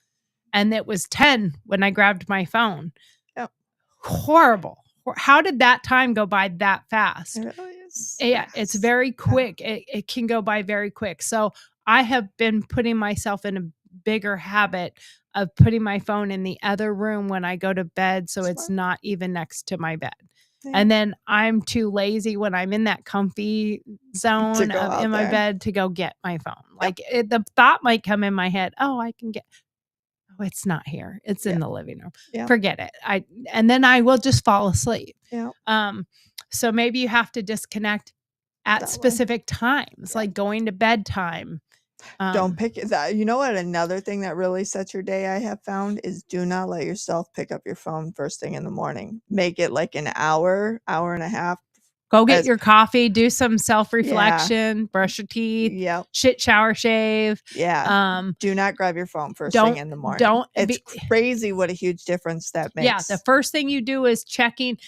And it was 10 when I grabbed my phone. Yep. Horrible. How did that time go by that fast? It really is Yeah, it's fast. very quick. It can go by very quick. So I have been putting myself in a bigger habit of putting my phone in the other room when I go to bed, so it's Smart. not even next to my bed. Yeah. And then I'm too lazy when I'm in that comfy zone go out in my there. bed to go get my phone. Like the thought might come in my head, oh, I can get. Oh, it's not here. It's in the living room. Yeah. Forget it. And then I will just fall asleep. Yeah. So maybe you have to disconnect at That way. specific times, like going to bedtime. Don't pick it. You know what? Another thing that really sets your day, I have found, is do not let yourself pick up your phone first thing in the morning. Make it like an hour and a half. Go get your coffee, do some self-reflection, Yeah. brush your teeth, Yep. shit, shower, shave. Yeah. Do not grab your phone first thing in the morning. It's crazy what a huge difference that makes. Yeah. The first thing you do is checking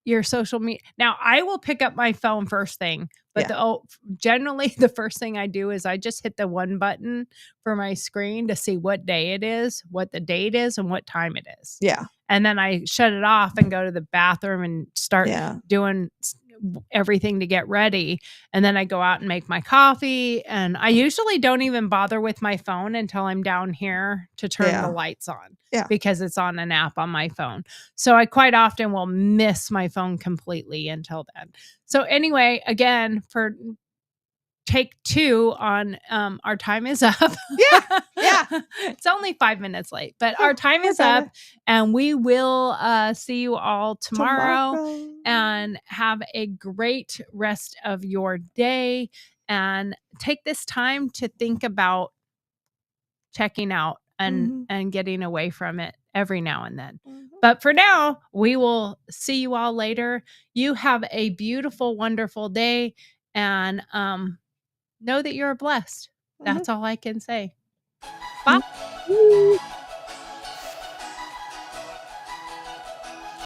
your social media. Now, I will pick up my phone first thing, but generally the first thing I do is I just hit the one button for my screen to see what day it is, what the date is, and what time it is. Yeah. And then I shut it off and go to the bathroom and start doing everything to get ready. And then I go out and make my coffee. And I usually don't even bother with my phone until I'm down here to turn the lights on. Yeah. Because it's on an app on my phone. So I quite often will miss my phone completely until then. So anyway, again, for take 2 on our time is up. Yeah. It's only 5 minutes late, but our time is up, and we will see you all tomorrow. And have a great rest of your day, and take this time to think about checking out and getting away from it every now and then. But for now, we will see you all later. You have a beautiful, wonderful day, and know that you're blessed. That's all I can say. Bye.